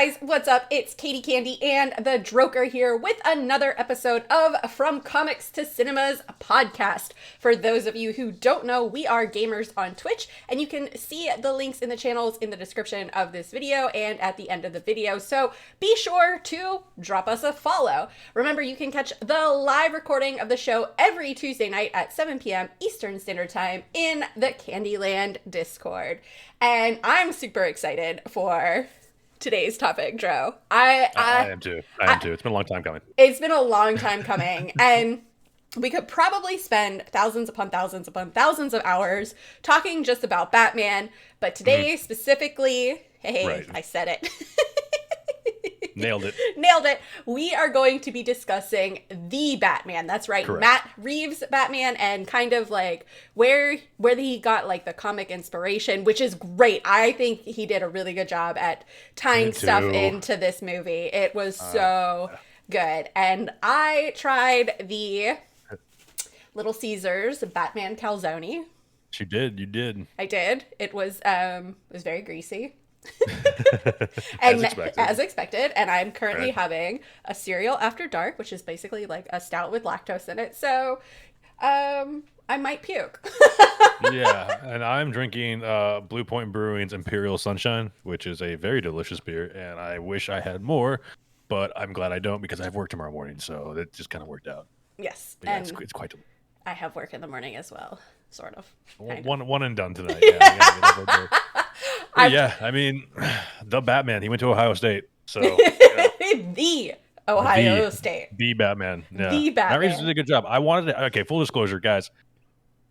guys, what's up? It's Katy Candy and the Droker here with another episode of From Comics to Cinemas podcast. For those of you who don't know, we are gamers on Twitch, and you can see the links in the channels in the description of this video and at the end of the video, so be sure to drop us a follow. Remember, you can catch the live recording of the show every Tuesday night at 7 p.m. Eastern Standard Time in the Candyland Discord. And I'm super excited for today's topic, Dro. I am too. It's been a long time coming. It's been a long time coming. And we could probably spend thousands upon thousands upon thousands of hours talking just about Batman. But today specifically, hey, right. I said it. Nailed it. Nailed it. We are going to be discussing the Batman. That's right. Correct. Matt Reeves' Batman, and kind of like where he got like the comic inspiration, which is great. I think he did a really good job at tying stuff into this movie. It was so good. And I tried the Little Caesars Batman calzone. You did. I did. It was very greasy. And as expected, and I'm currently having a cereal after dark, which is basically like a stout with lactose in it, so I might puke. Yeah, and I'm drinking Blue Point Brewing's Imperial Sunshine, which is a very delicious beer, and I wish I had more, but I'm glad I don't because I have work tomorrow morning, so it just kind of worked out. Yes, yeah, and it's quite delicious. I have work in the morning as well, sort of. One and done tonight. Yeah. Yeah, I mean, the Batman. He went to Ohio State, so the Ohio State, the Batman. Yeah. The Batman. Matt Reeves did a good job. I wanted to. Okay, full disclosure, guys.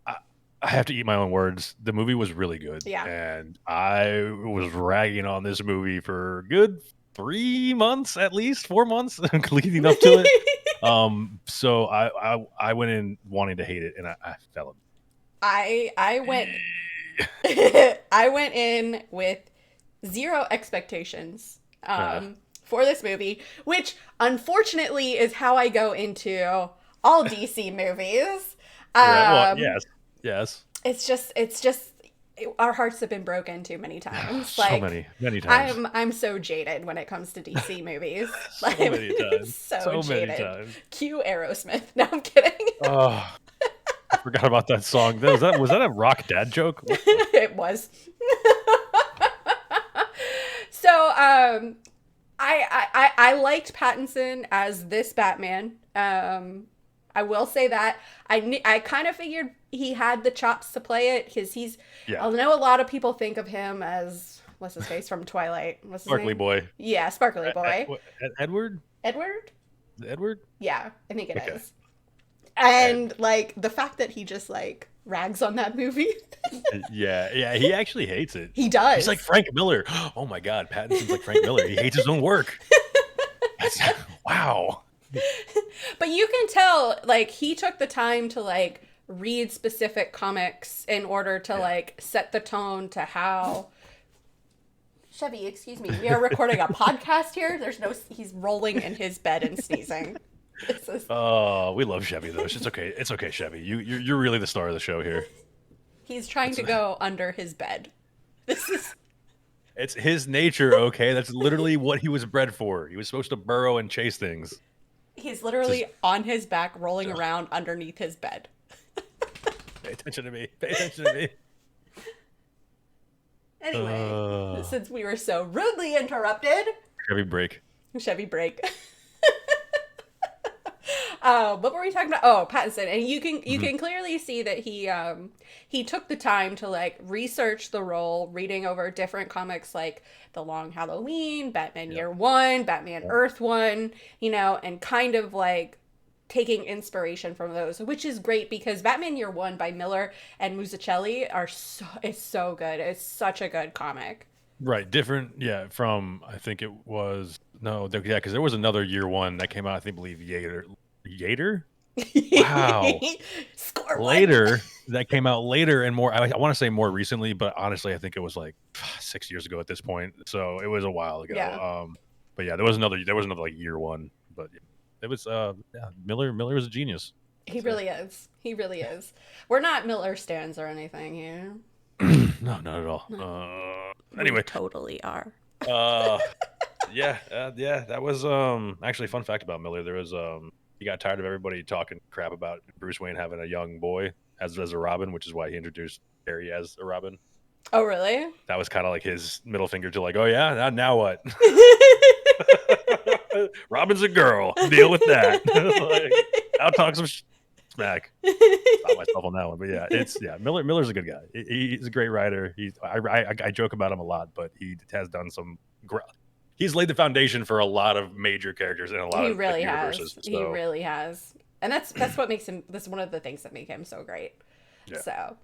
I have to eat my own words. The movie was really good. Yeah, and I was ragging on this movie for a good 3 months, at least 4 months, leading up to it. So I went in wanting to hate it, and I fell. I went. I went in with zero expectations for this movie, which unfortunately is how I go into all DC movies. Yes. It's just our hearts have been broken too many times. So many times. I'm so jaded when it comes to DC movies. So many times. So jaded. Many times. Cue Aerosmith. No, I'm kidding. Oh. I forgot about that song. Was that a rock dad joke? It was. So I liked Pattinson as this Batman. I will say that I kind of figured he had the chops to play it, because I know a lot of people think of him as, what's his face from Twilight? What's his Sparkly name? Boy. Yeah, Sparkly Boy. Edward? Edward? Yeah, I think it is. And like the fact that he just like rags on that movie. yeah, he actually hates it. He does. He's like Frank Miller. Oh my God, Pattinson's like Frank Miller. He hates his own work. Wow. But you can tell, like, he took the time to like read specific comics in order to like set the tone to how. Chevy, excuse me. We are recording a podcast here. He's rolling in his bed and sneezing. Oh, we love Chevy though. It's okay. It's okay, Chevy. You're really the star of the show here. He's trying to go under his bed. It's his nature, okay? That's literally what he was bred for. He was supposed to burrow and chase things. He's literally on his back, rolling around underneath his bed. Pay attention to me. Pay attention to me. Anyway, since we were so rudely interrupted. Chevy break. What were we talking about? Oh, Pattinson. And you can clearly see that he took the time to like research the role, reading over different comics like The Long Halloween, Batman Year One, Batman Earth One, and kind of like taking inspiration from those, which is great because Batman Year One by Miller and Muschielli it's so good. It's such a good comic. Right, different, from, I think it was, because there was another Year One that came out, I believe Yater? Wow. Score later, that came out later and more, I want to say more recently, but honestly, I think it was like 6 years ago at this point, so it was a while ago. Yeah. But yeah, there was another like Year One, but it was, Miller is a genius. He really is. He really is. We're not Miller stans or anything here. No, not at all. No. Anyway. We totally are. yeah. That was actually a fun fact about Miller. There was he got tired of everybody talking crap about Bruce Wayne having a young boy as a Robin, which is why he introduced Barry as a Robin. Oh, really? That was kind of like his middle finger to like, oh yeah, now what? Robin's a girl. Deal with that. Like, I'll talk some smack. Stop myself on that one, but yeah, Miller's a good guy. He's a great writer. I joke about him a lot, but he has done some. He's laid the foundation for a lot of major characters in a lot He of really universes. has. He really has. And that's what makes him. That's one of the things that make him so great. Yeah. So,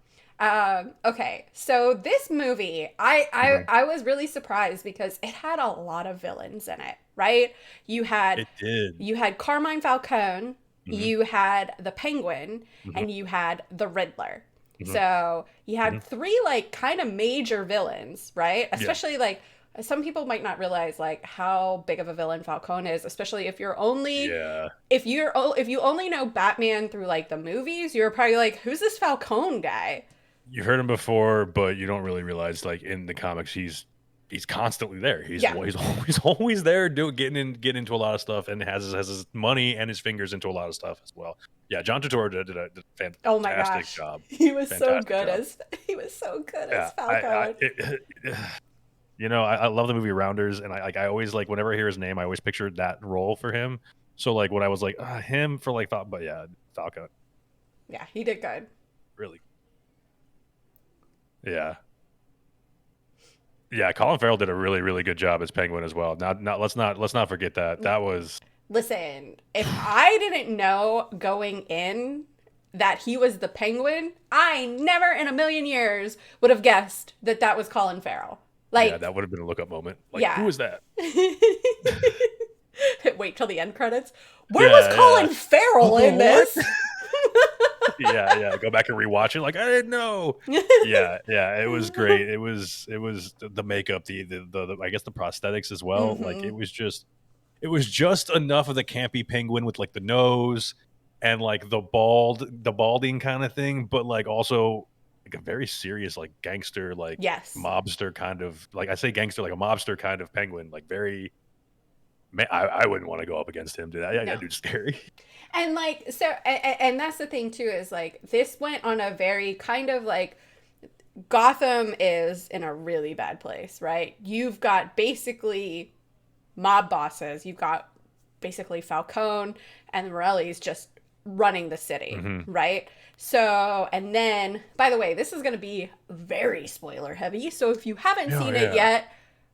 okay. So this movie, I was really surprised because it had a lot of villains in it. Right? It did. You had Carmine Falcone, Mhm. you had the Penguin, Mhm. and you had the Riddler. Mhm. So you had three like kind of major villains, right? Yeah. Especially like some people might not realize like how big of a villain Falcone is, especially if you're only Yeah. if you only know Batman through like the movies, you're probably like, who's this Falcone guy? You heard him before, but you don't really realize like in the comics he's constantly there. He's Yeah. he's always there getting into a lot of stuff and has his money and his fingers into a lot of stuff as well. Yeah, John Turturro did a fantastic Oh my gosh, job. he was so Fantastic good job. as Yeah, Falcone. you know, I love the movie Rounders, and I always like whenever I hear his name, I always picture that role for him. So like when I was like him for like but yeah, Falcon, Yeah, he did good. really, yeah. Yeah, Colin Farrell did a really good job as Penguin as well. Not let's not forget that. That was Listen, if I didn't know going in that he was the Penguin, I never in a million years would have guessed that that was Colin Farrell. Like, yeah, that would have been a look up moment. Like, yeah. who was that? Wait till the end credits. Where was Colin Farrell in this? yeah. Go back and rewatch it. Like I didn't know. Yeah. It was great. It was the makeup, the I guess the prosthetics as well. Like it was just enough of the campy penguin with like the nose and like the balding kind of thing, but like also like a very serious like gangster like Yes. mobster kind of like I say gangster like a mobster kind of penguin like very. Man, I wouldn't want to go up against him, dude. That dude's scary. And like so, and that's the thing too is like this went on a very kind of like Gotham is in a really bad place, right? You've got basically mob bosses. You've got basically Falcone and Morelli's just running the city, right? So, and then, by the way, this is going to be very spoiler heavy. So if you haven't seen it yet,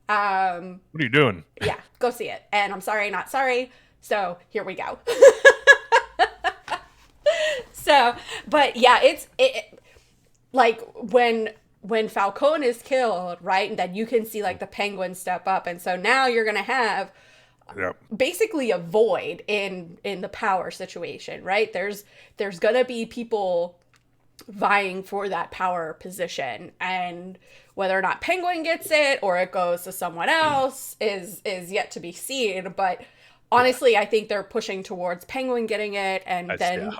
what are you doing? Yeah, go see it. And I'm sorry, not sorry. So here we go. So, but yeah, it like when Falcone is killed, right? And then you can see like the Penguin step up, and so now you're gonna have basically a void in the power situation, right? There's gonna be people vying for that power position, and whether or not Penguin gets it or it goes to someone else is yet to be seen. But honestly, I think they're pushing towards Penguin getting it, and then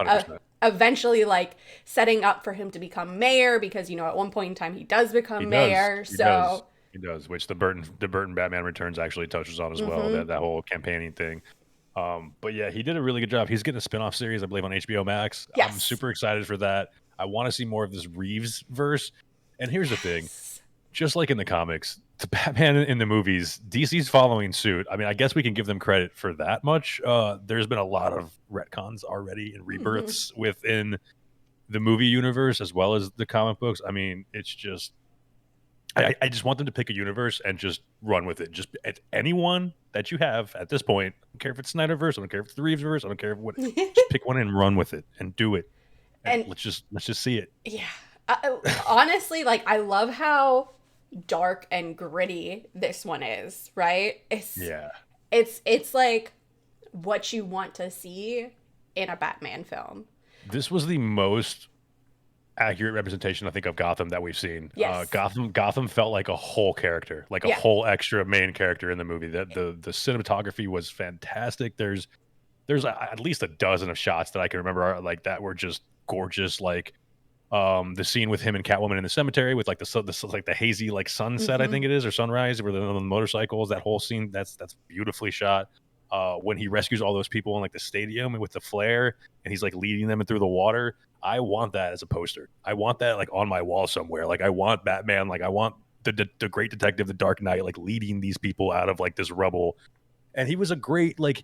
eventually like setting up for him to become mayor, because you know at one point in time he does become mayor. He does, which the Burton Batman Returns actually touches on as well. That whole campaigning thing. But yeah, he did a really good job. He's getting a spin-off series, I believe, on HBO Max. Yes. I'm super excited for that. I want to see more of this Reeves verse. And here's the thing. Just like in the comics, the Batman in the movies, DC's following suit. I mean, I guess we can give them credit for that much. There's been a lot of retcons already and rebirths within the movie universe as well as the comic books. I mean, it's just I just want them to pick a universe and just run with it. Just anyone that you have at this point. I don't care if it's Snyderverse. I don't care if it's the Reevesverse. I don't care what. Just pick one and run with it and do it. And let's just see it. Yeah. Honestly, like I love how dark and gritty this one is, right? It's like what you want to see in a Batman film. This was the most accurate representation I think of Gotham that we've seen. Yes. Gotham felt like a whole character, like a whole extra main character in the movie. That the cinematography was fantastic. There's at least a dozen of shots that I can remember like that were just gorgeous, like The scene with him and Catwoman in the cemetery with like the hazy like sunset, I Mhm. think it is, or sunrise, where they're on the motorcycles. That whole scene, that's beautifully shot. When he rescues all those people in like the stadium and with the flare, and he's like leading them through the water. I want that as a poster. I want that like on my wall somewhere. Like I want Batman. Like I want the great detective, the Dark Knight, like leading these people out of like this rubble. And he was a great like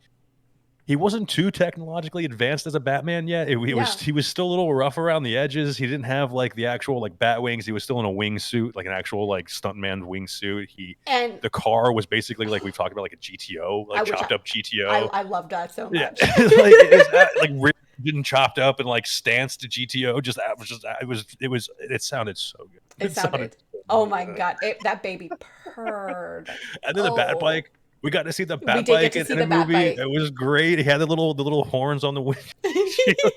he wasn't too technologically advanced as a Batman yet. Yeah. He was still a little rough around the edges. He didn't have like the actual like bat wings. He was still in a wingsuit, like an actual like stuntman wingsuit. And The car was basically like we've talked about, like a GTO, I like which chopped up GTO. I loved that so Yeah, much. like it was like ripped and chopped up and like stanced to GTO. It sounded so good. It It sounded sounded, so oh my good. God, that baby purred. And then the Bat Oh, Bike. We got to see the we Bat did get Bike to see in a the bat movie. bike. It was great. He had the little horns on the windshield.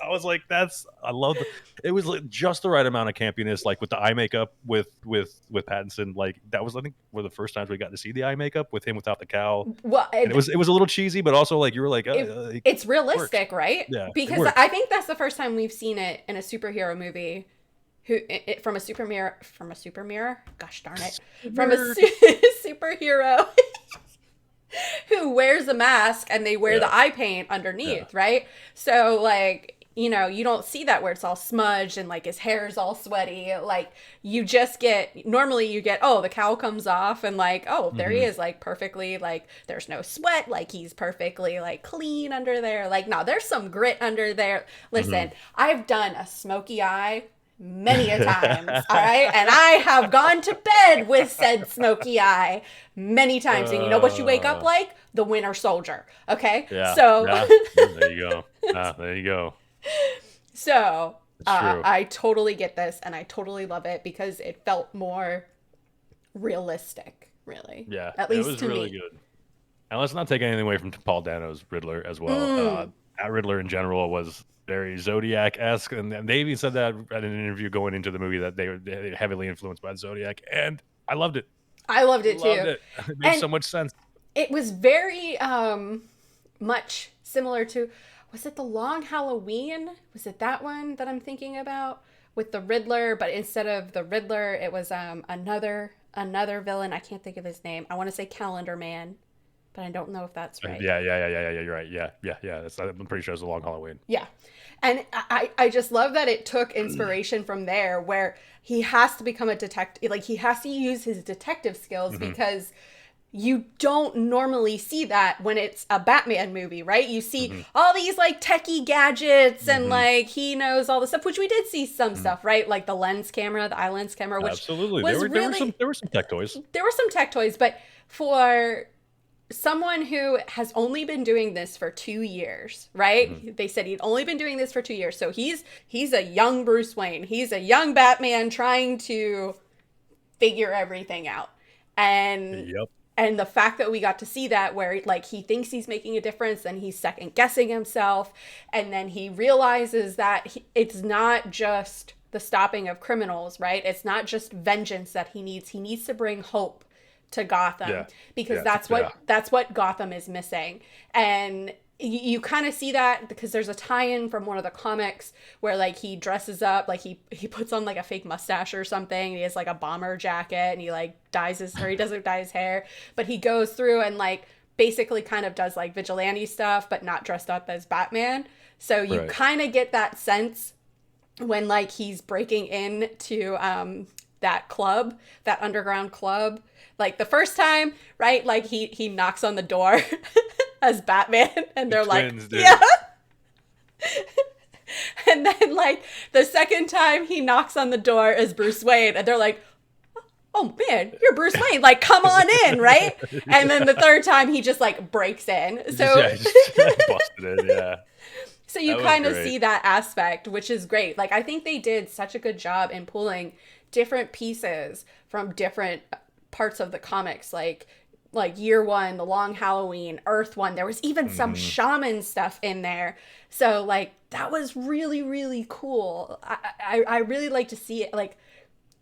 I was like, I love it was like just the right amount of campiness, like with the eye makeup with Pattinson. Like that was, I think, one of the first times we got to see the eye makeup with him without the cowl. Well, And it was a little cheesy, but also like you were like, it's it works. realistic, right? Yeah, it Because works. I think that's the first time we've seen it in a superhero movie. From a super mirror? Gosh darn it! From a superhero who wears a mask and they wear Yeah, the eye paint underneath, right? So like, you don't see that where it's all smudged and like his hair's all sweaty. Like you just normally you get, oh, the cowl comes off and like, oh, there he hmm is, like perfectly, like there's no sweat, like he's perfectly like clean under there. Like, no, there's some grit under there. hmm Listen, I've done a smoky eye many a times, all right? And I have gone to bed with said smoky eye many times. And you know what you wake up uh, like? The Winter Soldier, okay? yeah, So, yeah. There you go. There you go. so It's true. I totally get this and I totally love it because it felt more realistic, really. Yeah, At it least was to really me. good. And let's not take anything away from Paul Dano's Riddler as well. Mm, That Riddler in general was very Zodiac esque, and they even said that at an interview going into the movie that they were heavily influenced by Zodiac, and I loved it. I loved it Loved too. it. It made And so much sense. it was very much similar to, was it the Long Halloween? Was it that one that I'm thinking about with the Riddler? But instead of the Riddler, it was another villain. I can't think of his name. I want to say Calendar Man, but I don't know if that's right. Yeah. You're right. Yeah. I'm pretty sure it's a Long Halloween. Yeah. And I just love that it took inspiration from there where he has to become a detective. Like he has to use his detective skills hmm because you don't normally see that when it's a Batman movie, right? You see hmm all these like techie gadgets and hmm like he knows all the stuff, which we did see some hmm stuff, right? Like the lens camera, the eye lens camera, which Absolutely. was really, There were some tech toys. there were some tech toys, but for someone who has only been doing this for 2 years, hmm right? They said he'd only been doing this for 2 years. So he's a young Bruce Wayne. He's a young Batman trying to figure everything out. And Yep. and the fact that we got to see that where like he thinks he's making a difference and he's second guessing himself and then he realizes that it's not just the stopping of criminals, right? It's not just vengeance that he needs to bring hope to Gotham Yeah. because Yeah. Yeah. that's what Gotham is missing. And you kind of see that because there's a tie-in from one of the comics where like he dresses up, like he puts on like a fake mustache or something. He has like a bomber jacket and he like he doesn't dye his hair, but he goes through and like basically kind of does like vigilante stuff, but not dressed up as Batman. So you Right. kind of get that sense when like he's breaking into that club, that underground club. Like the first time, right? Like he knocks on the door as Batman and they're like, Twins, dude. yeah. And then like the second time he knocks on the door as Bruce Wayne and they're like, oh man, you're Bruce Wayne, like come on in, right? And then the third time he just like breaks in. So He just busted it. Yeah. so you That was kind of great. see that aspect, which is great. Like I think they did such a good job in pulling different pieces from different parts of the comics, like Year One, the Long Halloween, Earth One. There was even some hmm shaman stuff in there. So like that was really really cool. I really like to see it. Like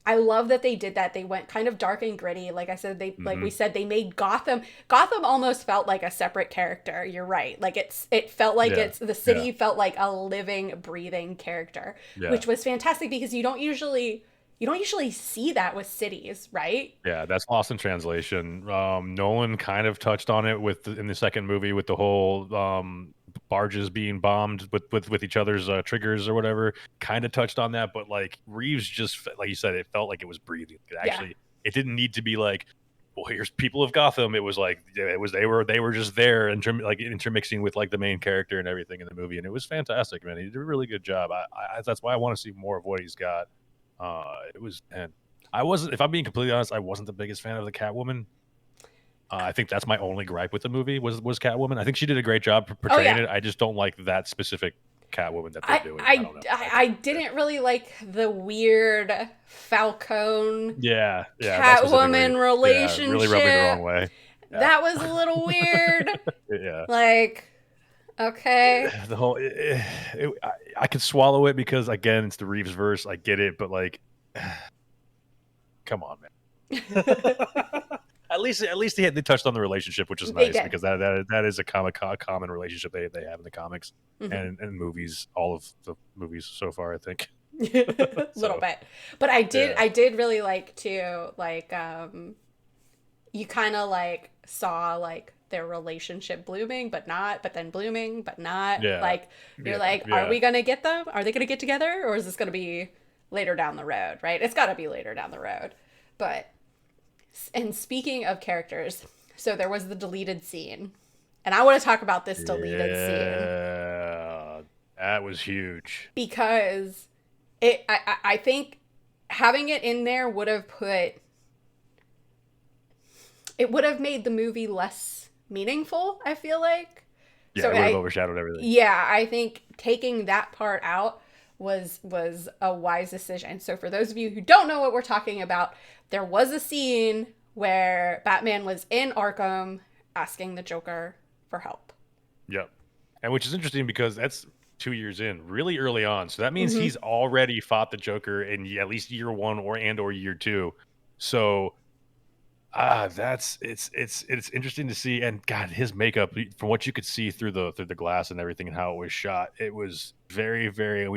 I love that they did that. They went kind of dark and gritty. Like I said, like we Hmm. said, they made Gotham almost felt like a separate character. You're right. Like it felt like Yeah, the yeah, city felt like a living, breathing character, yeah. which was fantastic because you don't usually see that with cities, right? Yeah, that's lost in translation. Nolan kind of touched on it in the second movie with the whole barges being bombed with each other's triggers or whatever. Kind of touched on that, but like Reeves like you said, it felt like it was breathing. Yeah. It didn't need to be like, well, here's people of Gotham. It was like they were just there and like intermixing with like the main character and everything in the movie, and it was fantastic, man. He did a really good job. That's why I want to see more of what he's got. It was and I wasn't, if I'm being completely honest, I wasn't the biggest fan of the Catwoman. I think that's my only gripe with the movie was Catwoman. I think she did a great job Oh portraying yeah. it. I just don't like that specific Catwoman that they're doing. I don't know. I didn't really like the weird Falcone Yeah, that specifically. Catwoman Yeah, really rubbed me the wrong relationship. way. Yeah, That was a little weird. yeah. Like, okay. The whole I could swallow it because again, it's the Reeves verse. I get it, but like, come on, man. At least they touched on the relationship, which is They nice did. because that is a common relationship they have in the comics Hmm. and movies. All of the movies so far, I think. Little So bit. But yeah, I did really like to like you kind of like saw like their relationship blooming but not, but then blooming but not. yeah, Like you're yeah, like, are yeah, we going to get them? Are they going to get together or is this going to be later down the road, right? It's got to be later down the road. But and speaking of characters, so there was the deleted scene. And I want to talk about this deleted scene yeah. That was huge. because I think having it in there would have made the movie less meaningful, I feel like. Yeah, So it would have overshadowed everything. yeah, I think taking that part out was a wise decision. So for those of you who don't know what we're talking about, there was a scene where Batman was in Arkham asking the Joker for help. Yep. And which is interesting because that's 2 years in, really early on. So that means Hmm. he's already fought the Joker in at least year one or year two. So that's it's interesting to see. And God, his makeup, from what you could see through the glass and everything and how it was shot, it was very, very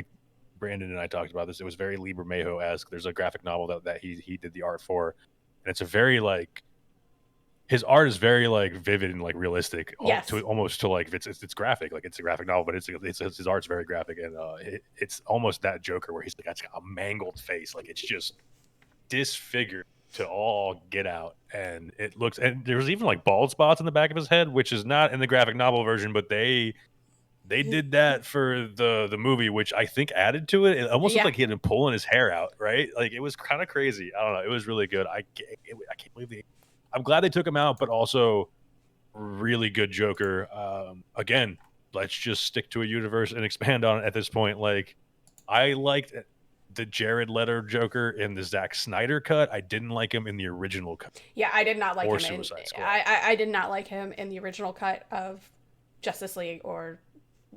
Brandon and I talked about this. It was very Liber Mayhew esque. There's a graphic novel that he did the art for, and it's a very like his art is very like vivid and like realistic to Yes. almost to like it's graphic, like it's a graphic novel, but it's his art's very graphic, and it's almost that Joker where he's like got a mangled face, like it's just disfigured to all get out, and it looks, and there's even like bald spots in the back of his head, which is not in the graphic novel version, but they did that for the movie, which I think added to it. It almost looked Yeah. like he had been pulling his hair out, right? Like it was kind of crazy. I don't know. It was really good. I can't believe I'm glad they took him out, but also really good Joker. Again, let's just stick to a universe and expand on it at this point. Like I liked the Jared Leto Joker in the Zack Snyder cut. I didn't like him in the original cut Yeah, I did not like or him in Suicide Squad. I did not like him in the original cut of Justice League or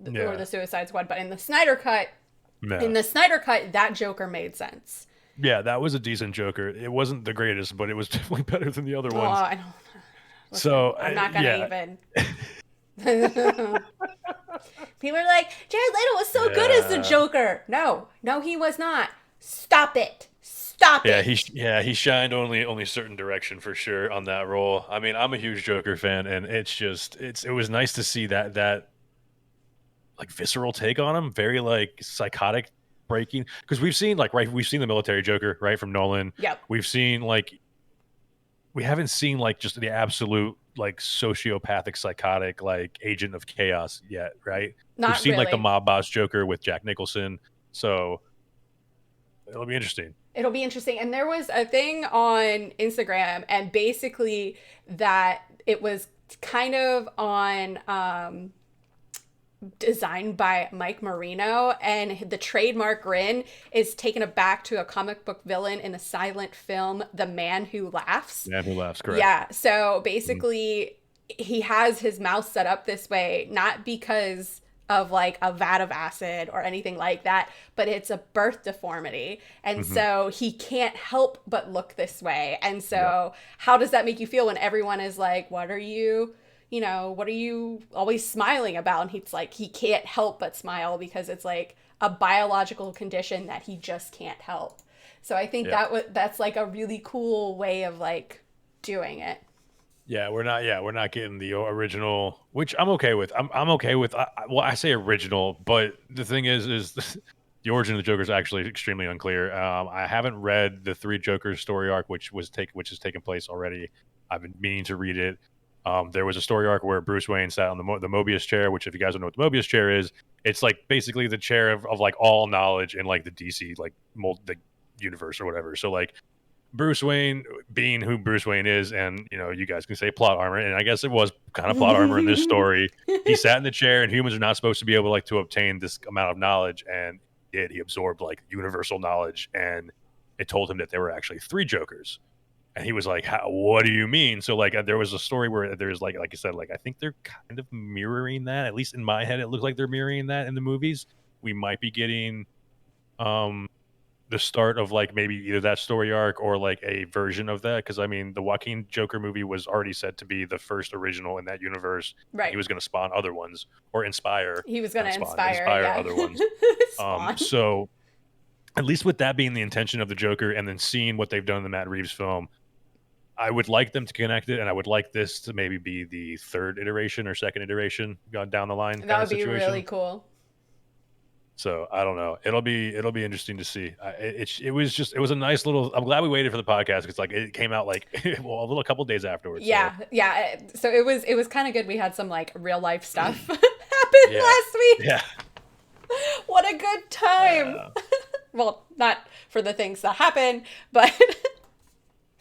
Yeah, the Suicide Squad, but yeah, in the Snyder cut, that Joker made sense. yeah. That was a decent Joker. It wasn't the greatest, but it was definitely better than the other Oh, ones. I don't So listen. I'm not gonna yeah, even. People are like, Jared Leto was so good as the yeah. Joker. No, no, he was not. Stop it. Stop Yeah, it. he shined only certain direction for sure on that role. I mean, I'm a huge Joker fan, and it was nice to see that like visceral take on him, very like psychotic breaking. Because we've seen the military Joker right from Nolan. Yep. We've seen like we haven't seen like just the absolute like sociopathic psychotic like agent of chaos yet, right? We've Not seen like the really. mob boss Joker with Jack Nicholson, so it'll be interesting. It'll be interesting. And there was a thing on Instagram, and basically that it was kind of on designed by Mike Marino, and the trademark grin is taken back to a comic book villain in the silent film The Man Who Laughs. Man who laughs, correct? Yeah, so Mhm. basically he has his mouth set up this way not because of like a vat of acid or anything like that, but it's a birth deformity. And so he can't help but look this way. And so how does that make you feel when everyone is like, what are you always smiling about? And he's like, he can't help but smile because it's like a biological condition that he just can't help. So I think that's like a really cool way of like doing it. Yeah, we're not getting the original, which I'm okay with. I'm okay with. Well, I say original, but the thing is the origin of the Joker is actually extremely unclear. I haven't read the Three Jokers story arc, which has taken place already. I've been meaning to read it. There was a story arc where Bruce Wayne sat on the Mobius chair, which if you guys don't know what the Mobius chair is, it's like basically the chair of like all knowledge in like the DC like the universe or whatever. So like Bruce Wayne being who Bruce Wayne is, and you guys can say plot armor, and I guess it was kind of plot armor in this story. He sat in the chair, and humans are not supposed to be able to obtain this amount of knowledge, and he absorbed like universal knowledge, and it told him that there were actually three Jokers, and he was like, "What do you mean?" So like there was a story where there's like I said, like I think they're kind of mirroring that. At least in my head, it looks like they're mirroring that in the movies. We might be getting the start of like maybe either that story arc or like a version of that, because I mean the Joaquin Joker movie was already said to be the first original in that universe. Right. He was going to spawn other ones or inspire. He was going to inspire other ones. So at least with that being the intention of the Joker, and then seeing what they've done in the Matt Reeves film, I would like them to connect it, and I would like this to maybe be the third iteration or second iteration down the line. That would be really cool. So I don't know. It'll be interesting to see. It was a nice little. I'm glad we waited for the podcast because like it came out like a couple days afterwards. Yeah, so. Yeah. So it was kind of good. We had some like real life stuff happen last week. Yeah. What a good time. Well, not for the things that happen, but.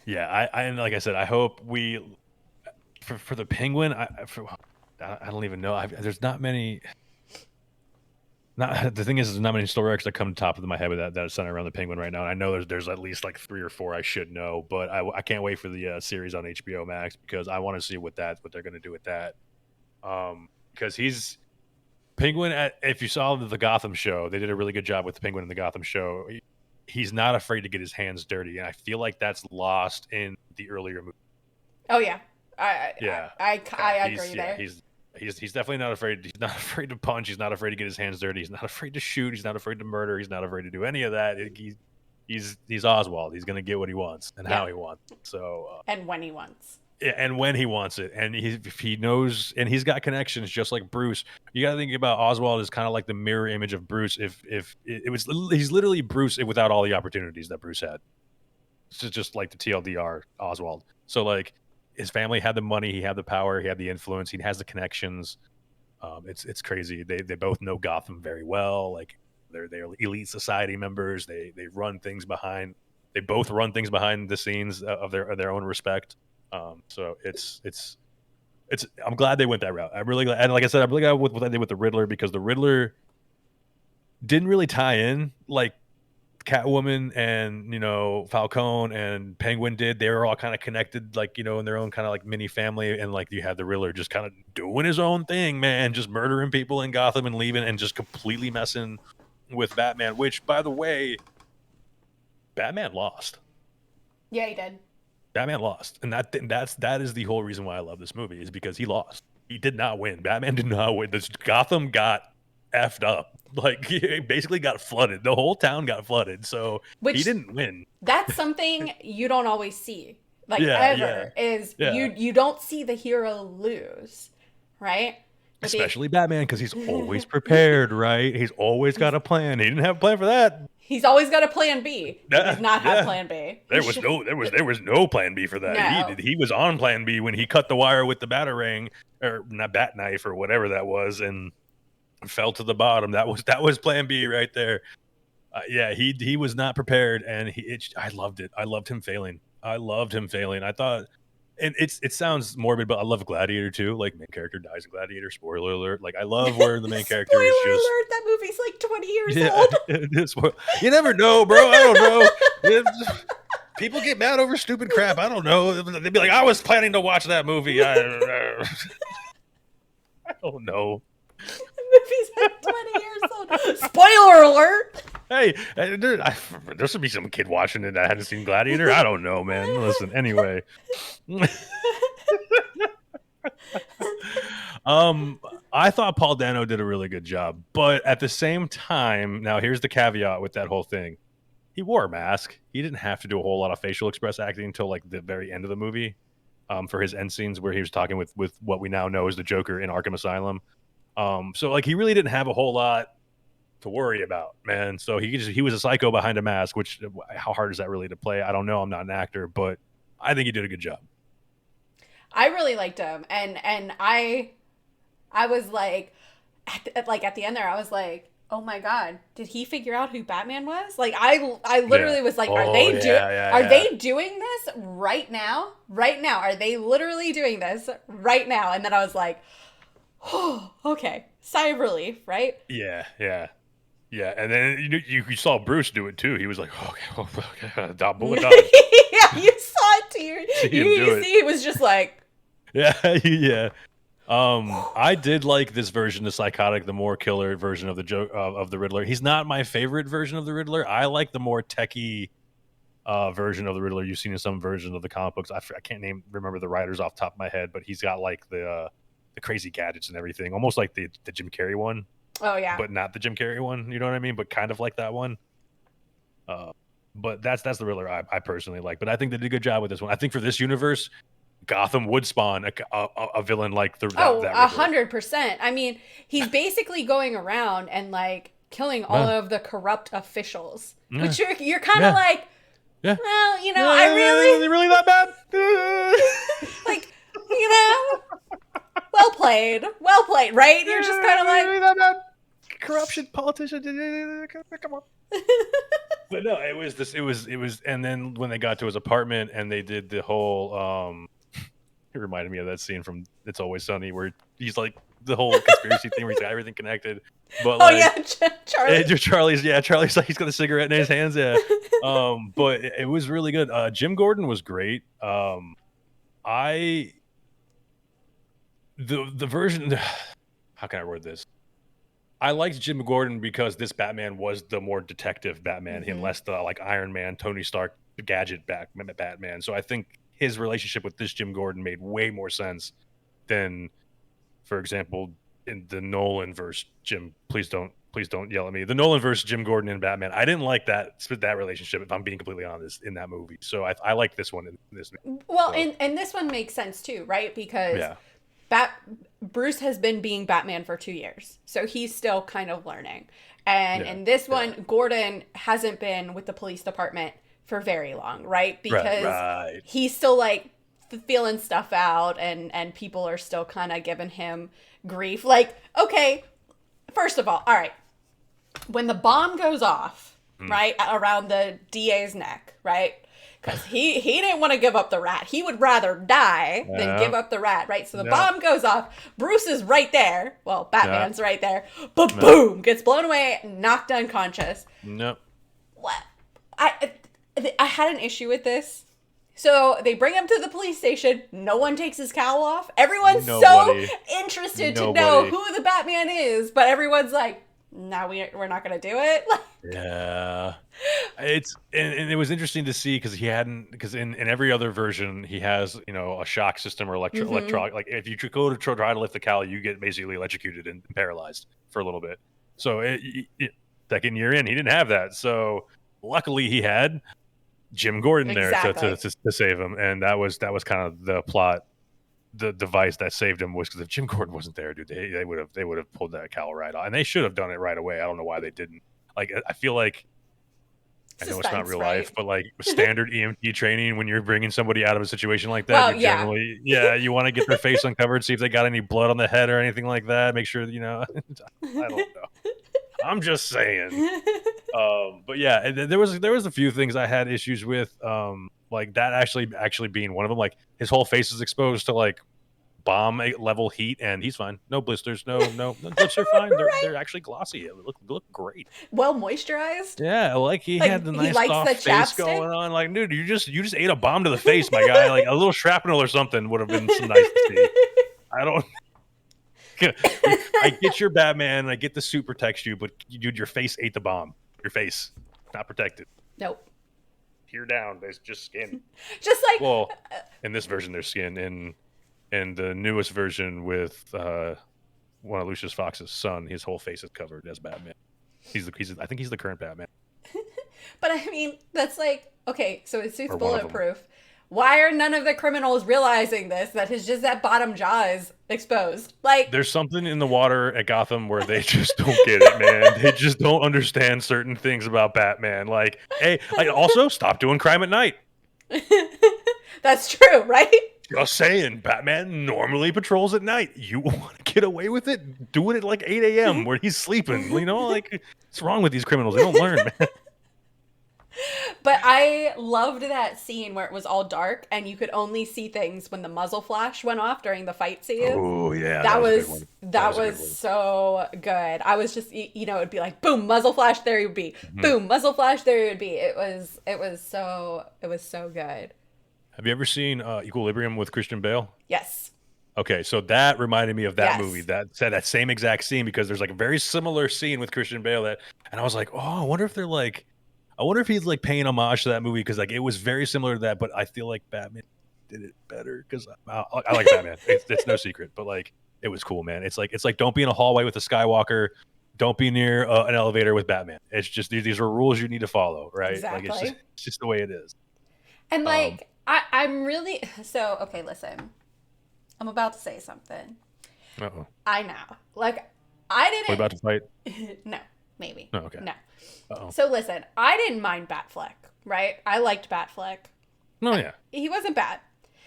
Yeah, and like I said, I hope we for the Penguin. I don't even know. There's not many. The thing is, there's not many story arcs that come to top of my head with that center around the Penguin right now. And I know there's at least like 3 or 4 I should know, but I can't wait for the series on HBO Max because I want to see what they're going to do with that. Because he's Penguin. If you saw the Gotham show, they did a really good job with the Penguin in the Gotham show. He's not afraid to get his hands dirty, and I feel like that's lost in the earlier movie. Oh yeah, I agree there. He's definitely not afraid. He's not afraid to punch. He's not afraid to get his hands dirty. He's not afraid to shoot. He's not afraid to murder. He's not afraid to do any of that. He's Oswald. He's gonna get what he wants and how he wants. So and when he wants. Yeah, and when he wants it, and if he knows, and he's got connections just like Bruce. You got to think about Oswald as kind of like the mirror image of Bruce. If it was, he's literally Bruce without all the opportunities that Bruce had. It's just like the TLDR Oswald. So like. His family had the money, he had the power, he had the influence, he has the connections. It's crazy. They both know Gotham very well. Like they're elite society members. They run things behind. They both run things behind the scenes of their own respect. So it's. I'm glad they went that route. I'm really glad, and like I said, I'm really glad with what they did with the Riddler because the Riddler didn't really tie in like Catwoman and Falcone and Penguin did. They were all kind of connected, like in their own kind of like mini family, and like you had the Riddler just kind of doing his own thing, man, just murdering people in Gotham and leaving and just completely messing with Batman. Which, by the way, Batman lost. Yeah, he did. Batman lost, and that is the whole reason why I love this movie is because he lost. He did not win. Batman did not win. This Gotham got effed up. Like he basically got flooded. The whole town got flooded. So he didn't win. That's something you don't always see. Like you don't see the hero lose, right? Especially Batman because he's always prepared, right? He's always got a plan. He didn't have a plan for that. He's always got a plan B. He did not have plan B. There was no plan B for that. No. He was on plan B when he cut the wire with the batarang or not bat knife or whatever that was and fell to the bottom. That was plan B right there. He was not prepared, and I loved it. I loved him failing. I thought, and it sounds morbid, but I love Gladiator too. Like main character dies in Gladiator. Spoiler alert. Like I love where the main character is just. Spoiler alert! That movie's like 20 years old. You never know, bro. I don't know. People get mad over stupid crap. I don't know. They'd be like, I was planning to watch that movie. I don't know. he's like 20 years old. Spoiler alert! Hey, there should be some kid watching it that hadn't seen Gladiator. I don't know, man. Listen, anyway. I thought Paul Dano did a really good job, but at the same time, now here's the caveat with that whole thing. He wore a mask. He didn't have to do a whole lot of facial express acting until like the very end of the movie, for his end scenes where he was talking with what we now know as the Joker in Arkham Asylum. So like he really didn't have a whole lot to worry about, man. So he was a psycho behind a mask, which how hard is that really to play? I don't know. I'm not an actor, but I think he did a good job. I really liked him, and I was like, at the end there, I was like, oh my god, did he figure out who Batman was? Like, I literally was like, are they doing this right now? Right now, are they literally doing this right now? And then I was like, oh, okay, sigh of relief, right? Yeah. And then you saw Bruce do it too. He was like, okay, bullet dodge. Yeah, you saw it too. You see, he was just like, yeah. I did like this version, the psychotic, the more killer version of the Riddler. He's not my favorite version of the Riddler. I like the more techie version of the Riddler you've seen in some versions of the comic books. I can't remember the writers off the top of my head, but he's got like the crazy gadgets and everything, almost like the Jim Carrey one. Oh yeah, but not the Jim Carrey one. You know what I mean? But kind of like that one. But that's the Riddler I personally like. But I think they did a good job with this one. I think for this universe, Gotham would spawn a villain like that 100%. I mean, he's basically going around and like killing all of the corrupt officials, which you're kind of like, well, I really that bad? like, well played, right? You're just kind of like, really that bad? Corruption, politician, come on. But no, it was, and then when they got to his apartment and they did the whole, it reminded me of that scene from It's Always Sunny where he's like the whole conspiracy thing where he's got everything connected. But Charlie's like he's got a cigarette in his hands, but it was really good. Jim Gordon was great. The version, how can I word this? I liked Jim Gordon because this Batman was the more detective Batman, and less the like Iron Man, Tony Stark, gadget Batman. So I think his relationship with this Jim Gordon made way more sense than, for example, in the Nolan verse. Jim, please don't yell at me. The Nolan verse Jim Gordon and Batman. I didn't like that relationship, if I'm being completely honest, in that movie. So I like this one in this movie. Well, and this one makes sense too, right? Because Bruce has been being Batman for 2 years, so he's still kind of learning. And in this one, Gordon hasn't been with the police department for very long, right? Because he's still like feeling stuff out, and people are still kind of giving him grief. Like, okay, first of all right, when the bomb goes off, right, around the DA's neck, right? Because he didn't want to give up the rat. He would rather die than give up the rat, right? So the bomb goes off. Bruce is right there. Well, Batman's right there. But boom, gets blown away, knocked unconscious. What? I had an issue with this. So they bring him to the police station. No one takes his cowl off. Everyone's so interested to know who the Batman is, but everyone's like, no, we're not going to do it. Yeah. It's and it was interesting to see because in every other version he has a shock system or electronic, like if you go to try to lift the cowl, you get basically electrocuted and paralyzed for a little bit. So second year in, he didn't have that. So luckily he had Jim Gordon there to save him, and that was kind of the plot. The device that saved him was because if Jim Gordon wasn't there, dude, they would have pulled that cowl right off, and they should have done it right away. I don't know why they didn't. Like, I feel like I know it's not real life, but like standard EMT training, when you're bringing somebody out of a situation like that, generally, you want to get their face uncovered, see if they got any blood on the head or anything like that. Make sure that I don't know. I'm just saying. But yeah, there was a few things I had issues with. Like that actually being one of them. Like his whole face is exposed to like bomb level heat, and he's fine. No blisters. No lips are fine. They're actually glossy. They look great. Well moisturized. Yeah, like he had the nice soft face going on. Like, dude, you just ate a bomb to the face, my guy. Like a little shrapnel or something would have been some nice to see. I don't. I get your Batman, I get the suit protects you, but dude, your face ate the bomb. Your face, not protected. Nope. Here down, there's just skin. Just like, well, in this version, there's skin. In the newest version with one of Lucius Fox's son, his whole face is covered as Batman. I think he's the current Batman. But I mean, that's like, okay, so his suit's Or one of them. bulletproof. Why are none of the criminals realizing this? That his just that bottom jaw is exposed. Like, There's something in the water at Gotham where they just don't get it, man. They just don't understand certain things about Batman. Like, hey, also stop doing crime at night. that's true, right? Just saying, Batman normally patrols at night. You want to get away with it? Do it at like 8 a.m. where he's sleeping. You know, like, what's wrong with these criminals? They don't learn, man. But I loved that scene where it was all dark and you could only see things when the muzzle flash went off during the fight scene. Oh yeah, that was so good. I was just, you know, it'd be like boom, muzzle flash, there you'd be. Mm-hmm. Boom, muzzle flash, there you'd be. It was so good. Have you ever seen Equilibrium with Christian Bale? Yes. Okay, so that reminded me of that movie. That said that same exact scene because there's like a very similar scene with Christian Bale and I was like, oh, I wonder if he's like paying homage to that movie because like it was very similar to that, but I feel like Batman did it better because I like Batman. It's no secret, but like it was cool, man. It's like don't be in a hallway with a Skywalker, don't be near an elevator with Batman. It's just these are rules you need to follow, right? Exactly. Like it's just the way it is. And like I'm really so okay. Listen, I'm about to say something. Uh-oh. I know, like I didn't. We're about to fight. No, maybe. No, okay. No. Uh-oh. So listen, I didn't mind Batfleck, right? I liked Batfleck. No, yeah. He wasn't bad.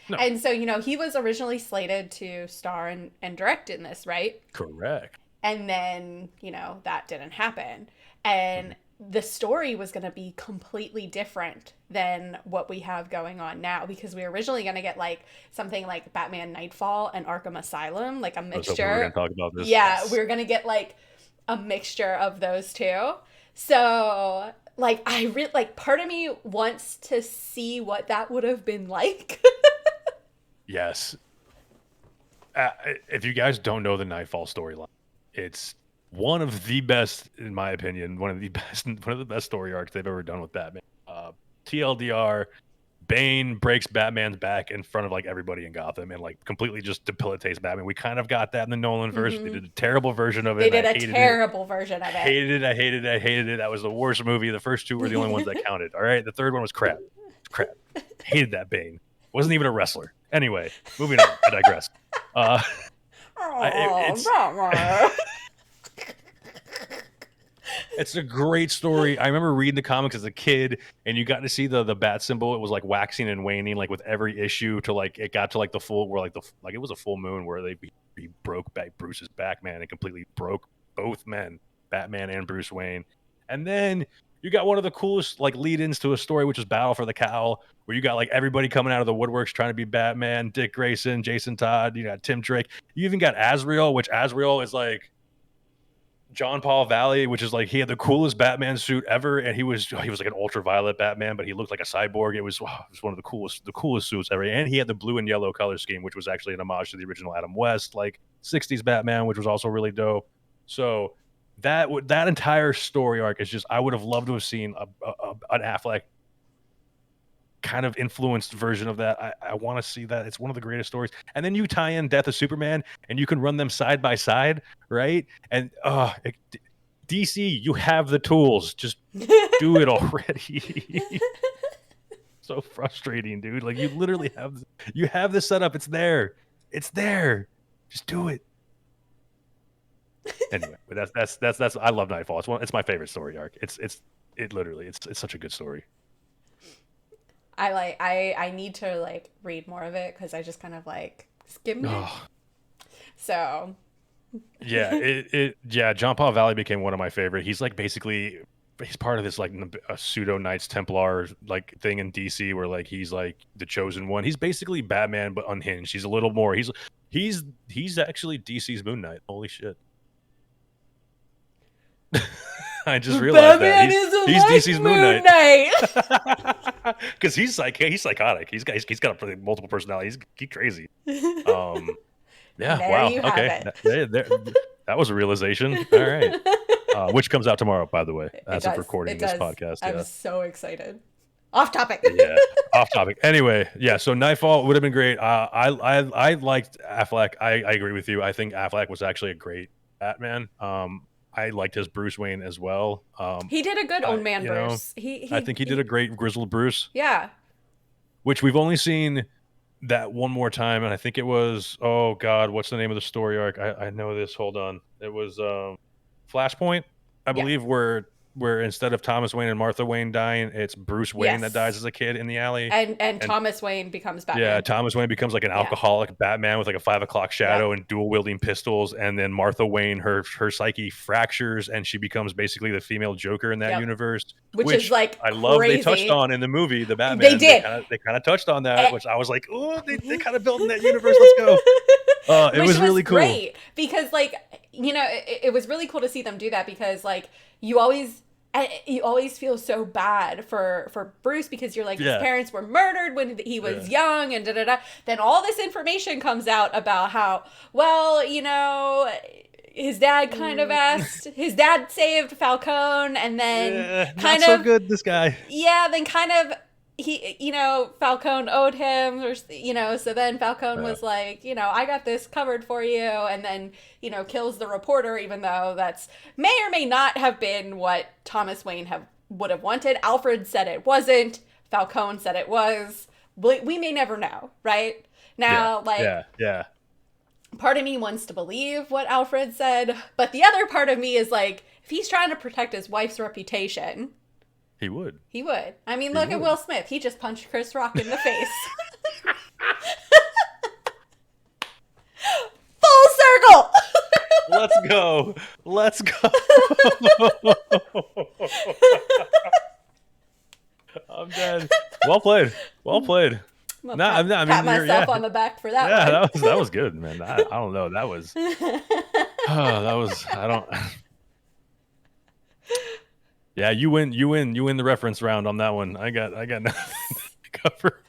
No. And so, you know, he was originally slated to star and direct in this, right? Correct. And then, you know, that didn't happen. And the story was going to be completely different than what we have going on now because we were originally going to get like something like Batman Nightfall and Arkham Asylum, like a mixture. We're going to talk about this. Yeah, yes. We were going to get like a mixture of those two. So, like, part of me wants to see what that would have been like. Yes. If you guys don't know the Nightfall storyline, it's one of the best, in my opinion, one of the best story arcs they've ever done with Batman. TLDR, Bane breaks Batman's back in front of like everybody in Gotham and like completely just debilitates Batman. We kind of got that in the Nolan version. Mm-hmm. They did a terrible version of it. They did a terrible version of it. I hated it. That was the worst movie. The first two were the only ones that counted. All right. The third one was crap. Hated that Bane. Wasn't even a wrestler. Anyway, moving on. I digress. It's a great story. I remember reading the comics as a kid, and you got to see the bat symbol. It was like waxing and waning, like with every issue. To like it got to like the full, where like it was a full moon where he broke back Bruce's back, man, and completely broke both men, Batman and Bruce Wayne. And then you got one of the coolest like lead-ins to a story, which is Battle for the Cowl, where you got like everybody coming out of the woodworks trying to be Batman. Dick Grayson, Jason Todd. You got Tim Drake. You even got Azrael, which Azrael is like John Paul Valley, which is like he had the coolest Batman suit ever, and he was like an ultraviolet Batman, but he looked like a cyborg. It was one of the coolest suits ever, and he had the blue and yellow color scheme, which was actually an homage to the original Adam West, like 60s Batman, which was also really dope. So that entire story arc is just I would have loved to have seen an Affleck kind of influenced version of that. I want to see that. It's one of the greatest stories. And then you tie in Death of Superman and you can run them side by side, right? And DC, you have the tools. Just do it already. So frustrating, dude. Like you literally have this setup. It's there. Just do it. Anyway, but that's I love Nightfall. It's my favorite story arc. It's such a good story. I need to like read more of it because I just kind of like skimmed it. So yeah, John Paul Valley became one of my favorite. He's like basically he's part of this like a pseudo Knights Templar like thing in DC where like he's like the chosen one. He's basically Batman but unhinged. He's a little more. He's actually DC's Moon Knight. Holy shit. I just realized Batman that he's DC's Moon Knight because he's psychotic. He's got multiple personalities. He's crazy. Yeah. There Wow. you have Okay. it. That was a realization. All right. Which comes out tomorrow, by the way, It as of does. recording It this does. podcast. I'm Yeah. so excited. Off topic. Yeah. Off topic. Anyway, yeah. So Nightfall would have been great. I liked Affleck. I agree with you. I think Affleck was actually a great Batman. I liked his Bruce Wayne as well. He did a good I old man you know Bruce. I think he did a great grizzled Bruce, Yeah. which we've only seen that one more time, and I think it was, oh God, what's the name of the story arc? I know this. Hold on. It was Flashpoint, I Yes. believe, where instead of Thomas Wayne and Martha Wayne dying, it's Bruce Wayne that dies as a kid in the alley. And Thomas Wayne becomes Batman. Yeah, Thomas Wayne becomes like an alcoholic Batman with like a 5 o'clock shadow and dual wielding pistols, and then Martha Wayne, her psyche fractures, and she becomes basically the female Joker in that universe, which is like I love. crazy. They touched on in the movie, the Batman. They did. They kind of touched on that, which I was like, oh, they kind of built in that universe. Let's go. It was really cool. Great because, like, it was really cool to see them do that because, like, you always feel so bad for Bruce because you're like, his parents were murdered when he was young and da-da-da. Then all this information comes out about how, well, his dad kind of asked, his dad saved Falcone, and then not so good, this guy. Yeah, then kind of he, Falcone owed him, or, so then Falcone was like, I got this covered for you, and then, kills the reporter, even though that's may or may not have been what Thomas Wayne would have wanted. Alfred said it wasn't. Falcone said it was. We may never know, right? Now, part of me wants to believe what Alfred said, but the other part of me is like, if he's trying to protect his wife's reputation, he would. I mean, look at Will Smith. He just punched Chris Rock in the face. Full circle. Let's go. I'm dead. Well played. I pat myself on the back for that. Yeah, that was good, man. I don't know. That was. I don't. Yeah, you win the reference round on that one. I got nothing to cover.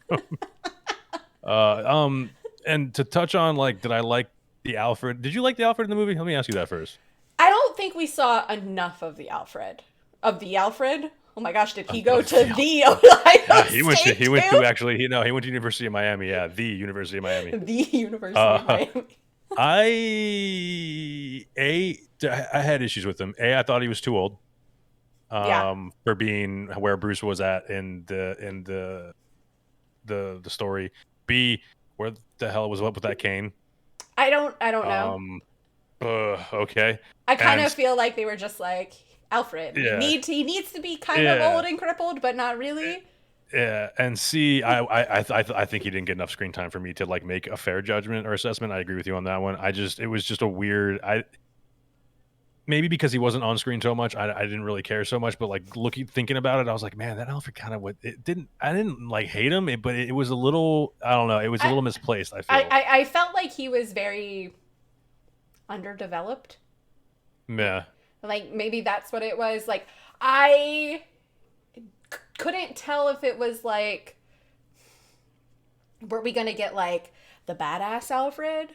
And to touch on, like, did I like the Alfred? Did you like the Alfred in the movie? Let me ask you that first. I don't think we saw enough of the Alfred. Oh my gosh, did he go to the Ohio he went to University of Miami. Yeah, the University of Miami. The University of Miami. I had issues with him. I thought he was too old. For being where Bruce was at in the story. B, where the hell was up with that cane? I don't know. Okay. I kind of feel like they were just like, Alfred, he needs to be kind of old and crippled, but not really. Yeah, and C, I think he didn't get enough screen time for me to like make a fair judgment or assessment. I agree with you on that one. It was just a weird. Maybe because he wasn't on screen so much, I didn't really care so much. But like thinking about it, I was like, man, that Alfred kind of I didn't like hate him, but it was a little, I don't know, it was a little misplaced. I feel. I felt like he was very underdeveloped. Yeah. Like maybe that's what it was. Like I couldn't tell if it was like, were we gonna get like the badass Alfred,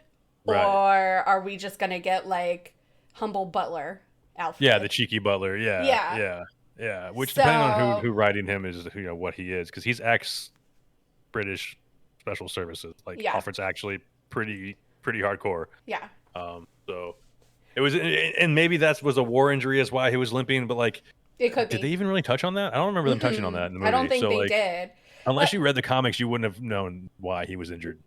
or are we just gonna get like humble butler Alfred? Yeah, the cheeky butler. Yeah. Which depending on who writing him is, what he is, because he's ex-British Special Services. Like Alfred's actually pretty hardcore. Yeah. So it was, and maybe that was a war injury, is why he was limping. But like, it could be. Did they even really touch on that? I don't remember them touching on that in the movie. I don't think they like, did. Unless you read the comics, you wouldn't have known why he was injured.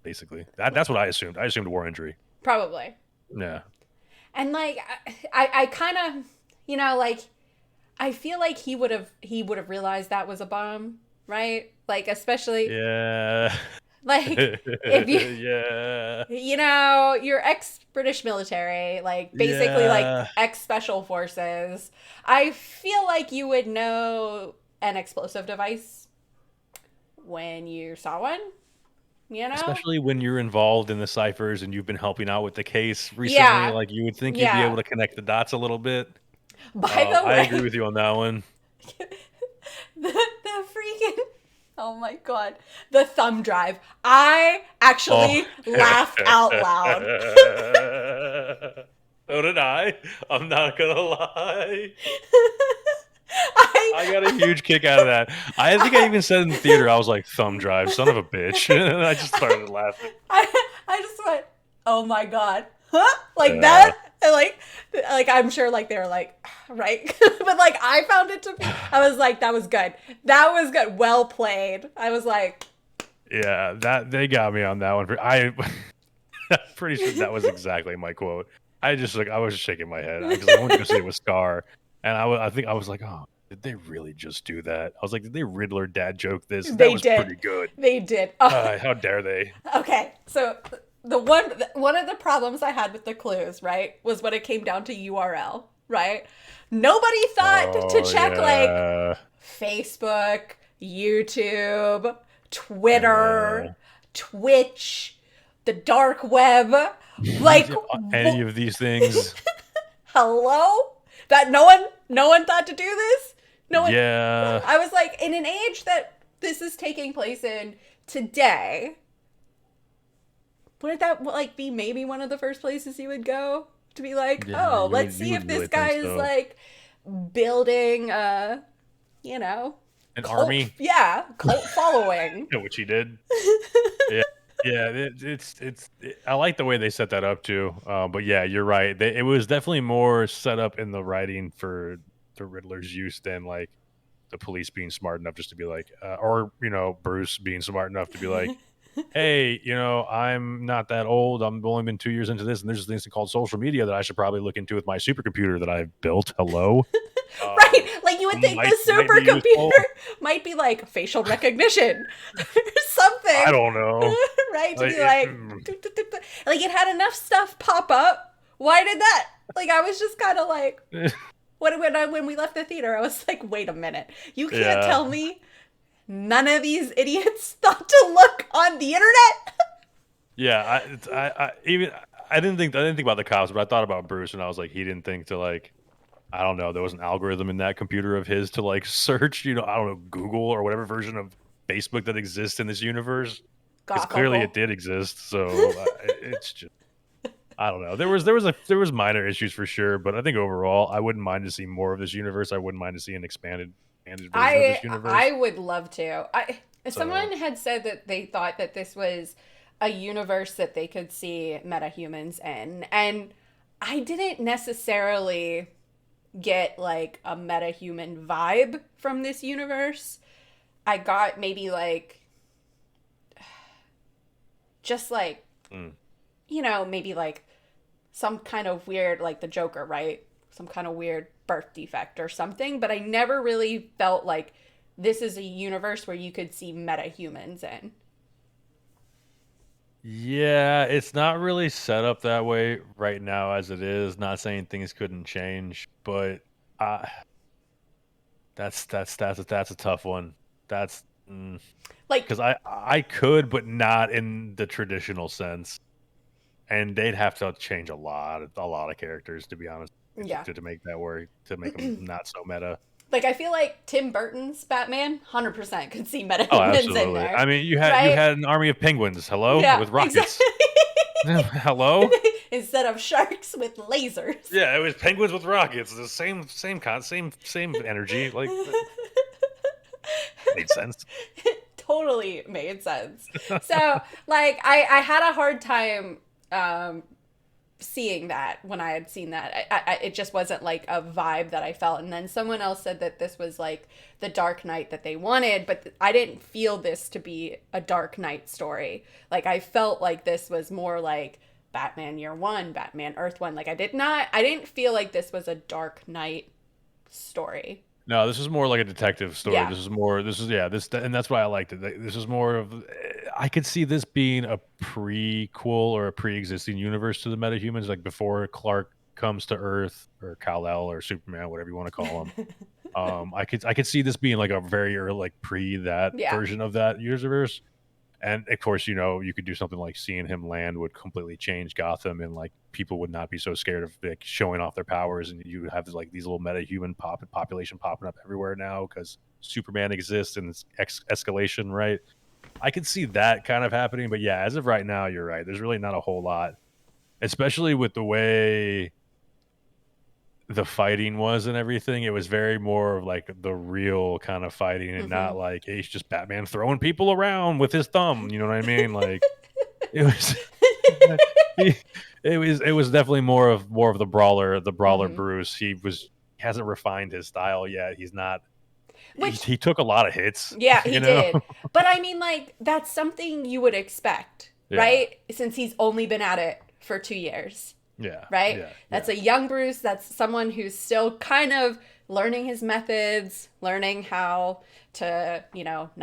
Basically, that's what I assumed. I assumed war injury. Probably. Yeah. And like, I kind of, like, I feel like he would have realized that was a bomb, right? Like, especially. Yeah. Like, if you, you're ex-British military, like, basically, like, ex-Special Forces. I feel like you would know an explosive device when you saw one, Especially when you're involved in the ciphers and you've been helping out with the case recently. Like, you would think you'd be able to connect the dots a little bit. By the way, I agree with you on that one. The freaking... Oh my god. The thumb drive. I Oh. actually laughed out loud. So did I. I'm not gonna lie. I got a I, huge kick out of that. I think I even said in the theater, I was like, thumb drive, son of a bitch. And I just started laughing. I just went, oh my god, huh? Like Yeah. that? And like I'm sure like they were like, right? But like I found it to be, I was like, that was good. That was good. Well played. I was like, Yeah, that they got me on that one. I'm pretty sure that was exactly my quote. I was shaking my head because I went to go see it with Scar, and I think I was like, oh, did they really just do that? I was like, did they Riddler dad joke this? That they was did. pretty good. They did. Oh, How dare they? okay, so one of the problems I had with the clues, right, was when it came down to URL, right? Nobody thought to Oh check like yeah, Facebook, YouTube, Twitter, yeah. Twitch, the dark web. Like, Any of these things? hello? That no one thought to do this? No one. Yeah, I was like, in an age that this is taking place in today, wouldn't that like be maybe one of the first places you would go to be like, yeah. oh, You let's would see if this really guy think is so? like building you know, An cult, army, yeah, cult following. yeah, which he did. Yeah, yeah. I like the way they set that up too. But yeah, you're right. It was definitely more set up in the writing for the Riddler's use than like the police being smart enough just to be like, or Bruce being smart enough to be like, hey, I'm not that old. I've only been 2 years into this, and there's this thing called social media that I should probably look into with my supercomputer that I've built. Hello, Right, like you would think the might be useful. supercomputer might be like facial recognition or I something, don't know. right? To Like, be like, like it had enough stuff pop up. Why did that? Like I was just kind of like, when we left the theater, I was like, wait a minute, you can't yeah, tell me none of these idiots thought to look on the internet. yeah. I didn't think about the cops, but I thought about Bruce, and I was like, he didn't think to like. I don't know. There was an algorithm in that computer of his to like search, I don't know, Google or whatever version of Facebook that exists in this universe. Because clearly it Gothable. did exist. So it's just, I don't know. There was minor issues for sure, but I think overall, I wouldn't mind to see more of this universe. I wouldn't mind to see an expanded version of this I universe. would love to. Someone So had said that they thought that this was a universe that they could see metahumans in, and I didn't necessarily get like a metahuman vibe from this universe. I got maybe like just like mm, maybe like some kind of weird like the Joker, right? Some kind of weird birth defect or something, but I never really felt like this is a universe where you could see metahumans in. yeah, it's not really set up that way right now as it is. Not saying things couldn't change, but uh, that's a tough one. That's Like, because I could, but not in the traditional sense, and they'd have to change a lot of characters to be honest yeah. to make that work to make them not so meta. Like I feel like Tim Burton's Batman 100% could see Oh, metahumans in absolutely. there. I mean, you Right? had an army of penguins. Hello, Yeah, with exactly. rockets. Hello. Instead of sharks with lasers. Yeah, it was penguins with rockets. The same energy. Like made sense. Totally made sense. So, like, I had a hard time um, seeing that when I had seen that. It just wasn't like a vibe that I felt. And then someone else said that this was like the Dark Knight that they wanted, but I didn't feel this to be a Dark Knight story. Like, I felt like this was more like Batman Year One, Batman Earth One. Like, I didn't feel like this was a Dark Knight story. No, this is more like a detective story. Yeah. And that's why I liked it. This is more of, I could see this being a prequel or a pre-existing universe to the metahumans, like before Clark comes to Earth or Kal-El or Superman, whatever you want to call him. I could see this being like a very early, like pre that Yeah. version of that universe. And of course, you could do something like seeing him land would completely change Gotham, and like people would not be so scared of like showing off their powers, and you have like these little meta-human population popping up everywhere now because Superman exists and it's escalation, right? I could see that kind of happening, but yeah, as of right now, you're right. There's really not a whole lot, especially with the way the fighting was and everything. It was very more of like the real kind of fighting, and not Hmm. like, hey, he's just Batman throwing people around with his thumb. You know what I mean? Like it was, he, it was definitely more of the brawler Hmm. Bruce. He hasn't refined his style yet. He's not. He, Which, he took a lot of hits. yeah, he You know? did. But I mean, like, that's something you would expect, Yeah. right? Since he's only been at it for 2 years, Yeah. right? Yeah. That's Yeah. a young Bruce. That's someone who's still kind of learning his methods, learning how to,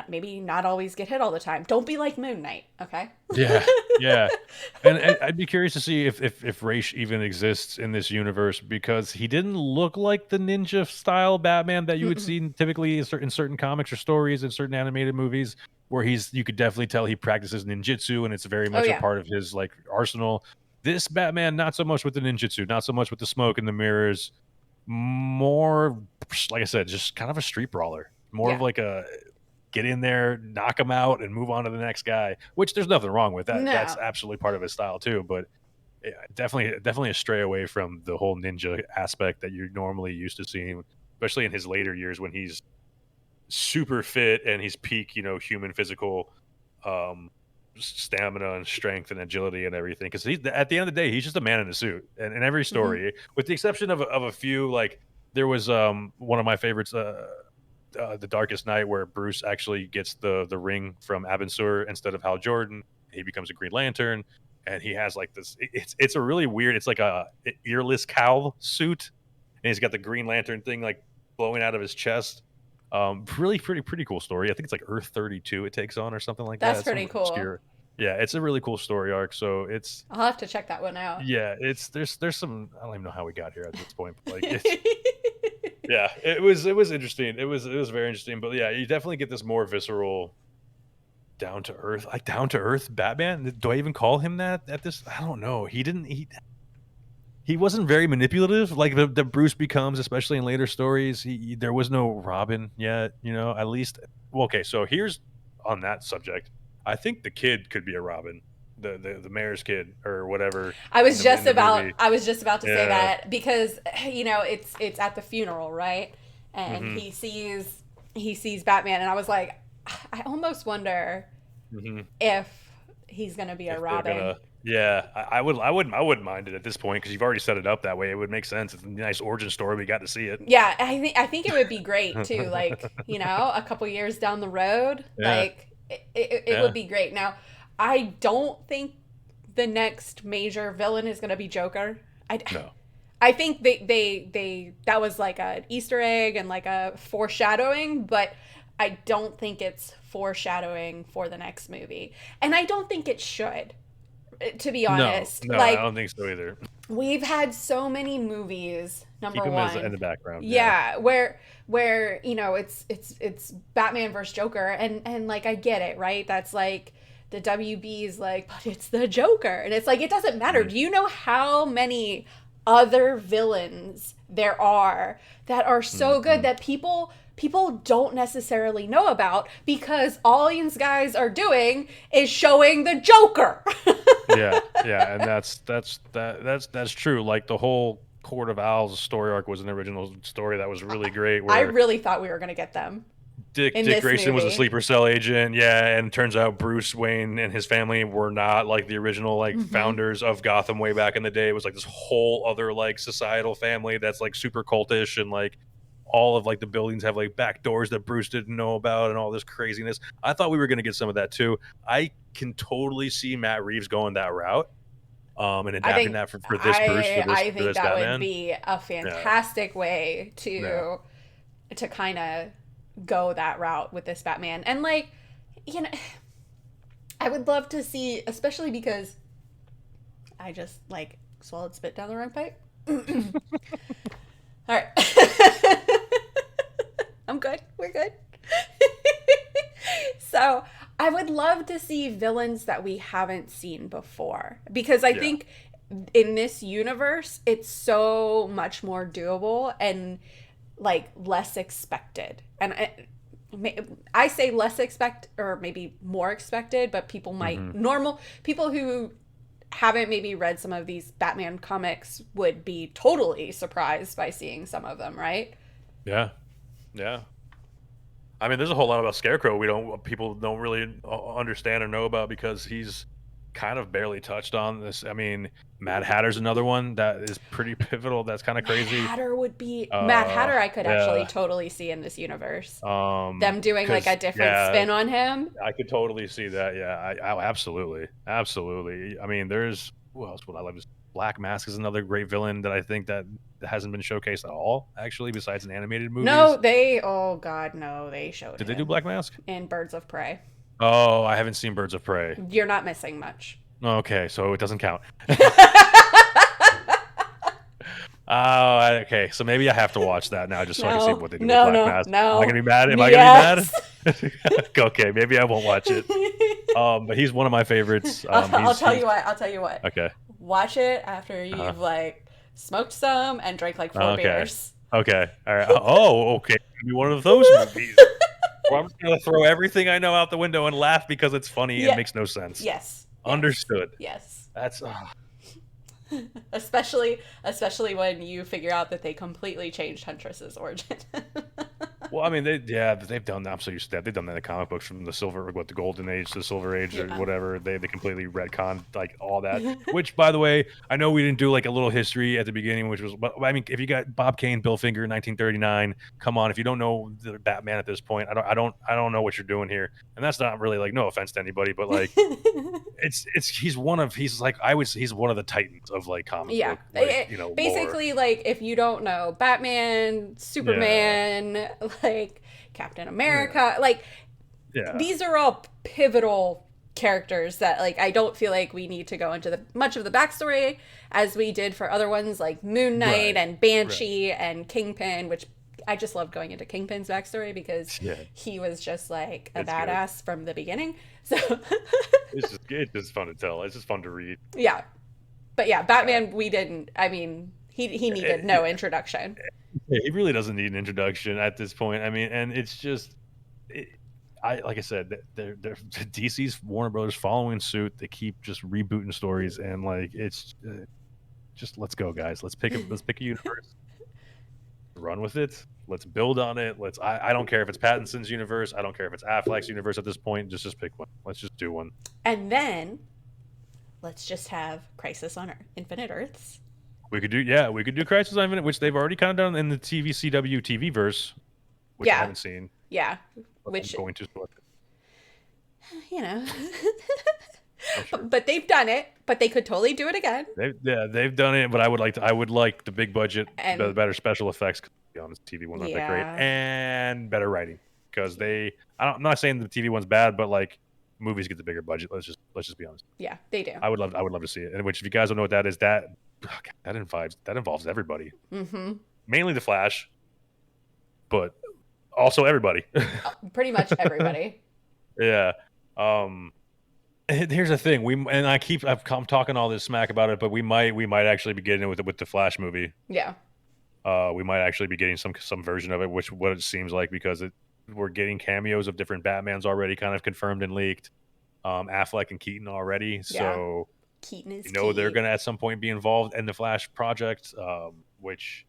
maybe not always get hit all the time. Don't be like Moon Knight, okay? Yeah, yeah, and I'd be curious to see if Raish even exists in this universe, because he didn't look like the ninja style Batman that you would see typically in certain comics or stories in certain animated movies, where you could definitely tell he practices ninjutsu and it's very Oh, much a yeah. part of his like arsenal. This Batman, not so much with the ninjutsu, not so much with the smoke and the mirrors, more like I said, just kind of a street brawler, more of Yeah. like a get in there, knock him out, and move on to the next guy. Which there's nothing wrong with that. That's No. absolutely part of his style too. But definitely a stray away from the whole ninja aspect that you're normally used to seeing, especially in his later years when he's super fit and he's peak, human physical um, stamina and strength and agility and everything. Because at the end of the day, he's just a man in a suit. And in every Hmm. story, with the exception of a few, like there was one of my favorites. The Darkest Night, where Bruce actually gets the ring from Abin instead of Hal Jordan. He becomes a Green Lantern, and he has like this. It's a really weird. It's like a earless cowl suit, and he's got the Green Lantern thing like blowing out of his chest. Really pretty cool story. I think it's like Earth 32 it takes on or something like that. That's It's some pretty cool. obscure. Yeah, it's a really cool story arc. So it's I'll have to check that one out. yeah, there's some. I don't even know how we got here at this point, but like it's yeah, it was interesting. It was very interesting. But yeah, you definitely get this more visceral, down to earth Batman. Do I even call him that at this? I don't know. He wasn't very manipulative like the Bruce becomes, especially in later stories. There was no Robin yet, at least. Well, okay, so here's on that subject. I think the kid could be a Robin, the mayor's kid or whatever in the movie. I was just about to say Yeah. that because it's at the funeral, right? And Hmm. he sees Batman and I was like, I almost wonder Hmm. if he's going to be a If they're Robin. gonna, yeah, I wouldn't mind it at this point because you've already set it up that way. It would make sense. It's a nice origin story. We got to see it. Yeah, I think it would be great too, like, a couple years down the road, Yeah, like it would yeah, be great. Now, I don't think the next major villain is going to be Joker. I no, I think they that was like an Easter egg and like a foreshadowing, but I don't think it's foreshadowing for the next movie. And I don't think it should, to be no, honest. no. I Like, don't think so either. we've had so many movies, number Keep him as in one. the background. Yeah, Yeah, where it's Batman versus Joker, and like, I get it, right? That's like the WB's like, but it's the Joker, and it's like, it doesn't matter. mhm, Do you know how many other villains there are that are so good mhm. that people don't necessarily know about because all these guys are doing is showing the Joker. Yeah, yeah, and that's true. Like the whole Court of Owls story arc was an original story that was really great. I Where really thought we were gonna get them Dick in Dick this Grayson was a movie. sleeper cell agent, yeah, and turns out Bruce Wayne and his family were not like the original like Hmm. founders of Gotham way back in the day. It was like this whole other like societal family that's like super cultish, and like all of like the buildings have like back doors that Bruce didn't know about and all this craziness. I thought we were going to get some of that too. I can totally see Matt Reeves going that route, and I adapting think that for this Bruce I for think this that would Batman. be a Yeah, fantastic way yeah. to kind of go that route with this Batman. And like, you know, I would love to see, especially because I just like swallowed spit down the wrong pipe. All right. I'm good. We're good. So I would love to see villains that we haven't seen before, because I Yeah. think in this universe it's so much more doable and like less expected. And I say less expect, or maybe more expected, but people might, Hmm. normal people who haven't maybe read some of these Batman comics would be totally surprised by seeing some of them, right? Yeah. Yeah. I mean, there's a whole lot about Scarecrow people don't really understand or know about because he's kind of barely touched on this. I mean, Mad Hatter's another one that is pretty pivotal. That's kind of crazy. Mad Hatter I could actually Yeah. totally see in this universe. Them doing like a Because different yeah, spin on him. I could totally see that. Yeah, absolutely, absolutely. I mean, there's who else would I love? Black Mask is another great villain that I think that hasn't been showcased at all, actually, besides in animated No, movies. oh god, no, they showed Did they do him Black Mask? in Birds of Prey. Oh, I haven't seen Birds of Prey. You're not missing much. Okay, so it doesn't count. Oh, okay. So maybe I have to watch that now just so I can see No, what they do with no, Black no, Mask. Am I no. gonna be mad? Am I gonna Yes. be mad? Okay, maybe I won't watch it. But he's one of my favorites. I'll tell He's you what. I'll tell you what. okay. Watch it after Uh-huh. you've like smoked some and drank like four Okay. beers. Okay. All right. Oh, okay. Maybe one of those movies. Where I'm just gonna throw everything I know out the window and laugh because it's funny and Yeah. makes no sense. Yes. Understood. Yes. That's Especially when you figure out that they completely changed Huntress's origin. well. I mean, they've done that. I'm so used to that. They've done that in the comic books from the Golden Age to the Silver Age or Yeah. whatever. They completely retconned like all that. Which, by the way, I know we didn't do like a little history at the beginning, which was, but I mean, if you got Bob Kane, Bill Finger, 1939, come on. If you don't know the Batman at this point, I don't know what you're doing here. And that's not really like no offense to anybody, but like he's he's one of the titans of like comic Yeah. book lore. Basically, like, if you don't know Batman, Yeah, Superman, like, Captain yeah, America, like, yeah, these are all pivotal characters that, like, I don't feel like we need to go into much of the backstory as we did for other ones like Moon Knight right, and right, Banshee and Kingpin, which I just loved going into Kingpin's backstory because yeah. he was just like a It's good. badass from the beginning. So, It's just fun to tell. It's just fun to read. yeah. But yeah, Uh, Batman, we didn't. I mean, he needed no introduction. he really doesn't need an introduction at this point. I mean, and it's just, it, I like I said, they're DC's Warner Brothers following suit. They keep just rebooting stories, and like it's just let's go, guys. Let's pick a universe, run with it. Let's build on it. I don't care if it's Pattinson's universe. I don't care if it's Affleck's universe at this point. Just pick one. Let's just do one. And then let's just have Crisis on Infinite Earths. We could do Crisis on Infinite, which they've already kind of done in the TV CW TV verse, which I Yeah, haven't seen. yeah. But I'm Which, going to select it. you know, I'm sure. but they've done it. But they could totally do it again. They've done it, but I would like the big budget, the And better special effects. 'Cause, to be honest, the TV ones aren't that great, yeah, and better writing because I'm not saying the TV one's bad, but like movies get the bigger budget. Let's just be honest. yeah, they do. I would love to see it. And which, if you guys don't know what that is, that involves everybody, Mm-hmm. mainly the Flash, but also everybody. Pretty much everybody. Yeah. Here's the thing. I'm talking all this smack about it, but we might actually be getting it with the Flash movie. Yeah, We might actually be getting some version of it, which what it seems like because we're getting cameos of different Batmans already, kind of confirmed and leaked. Affleck and Keaton already, yeah. so Keaton is they're key. gonna at some point be involved in the Flash project. Which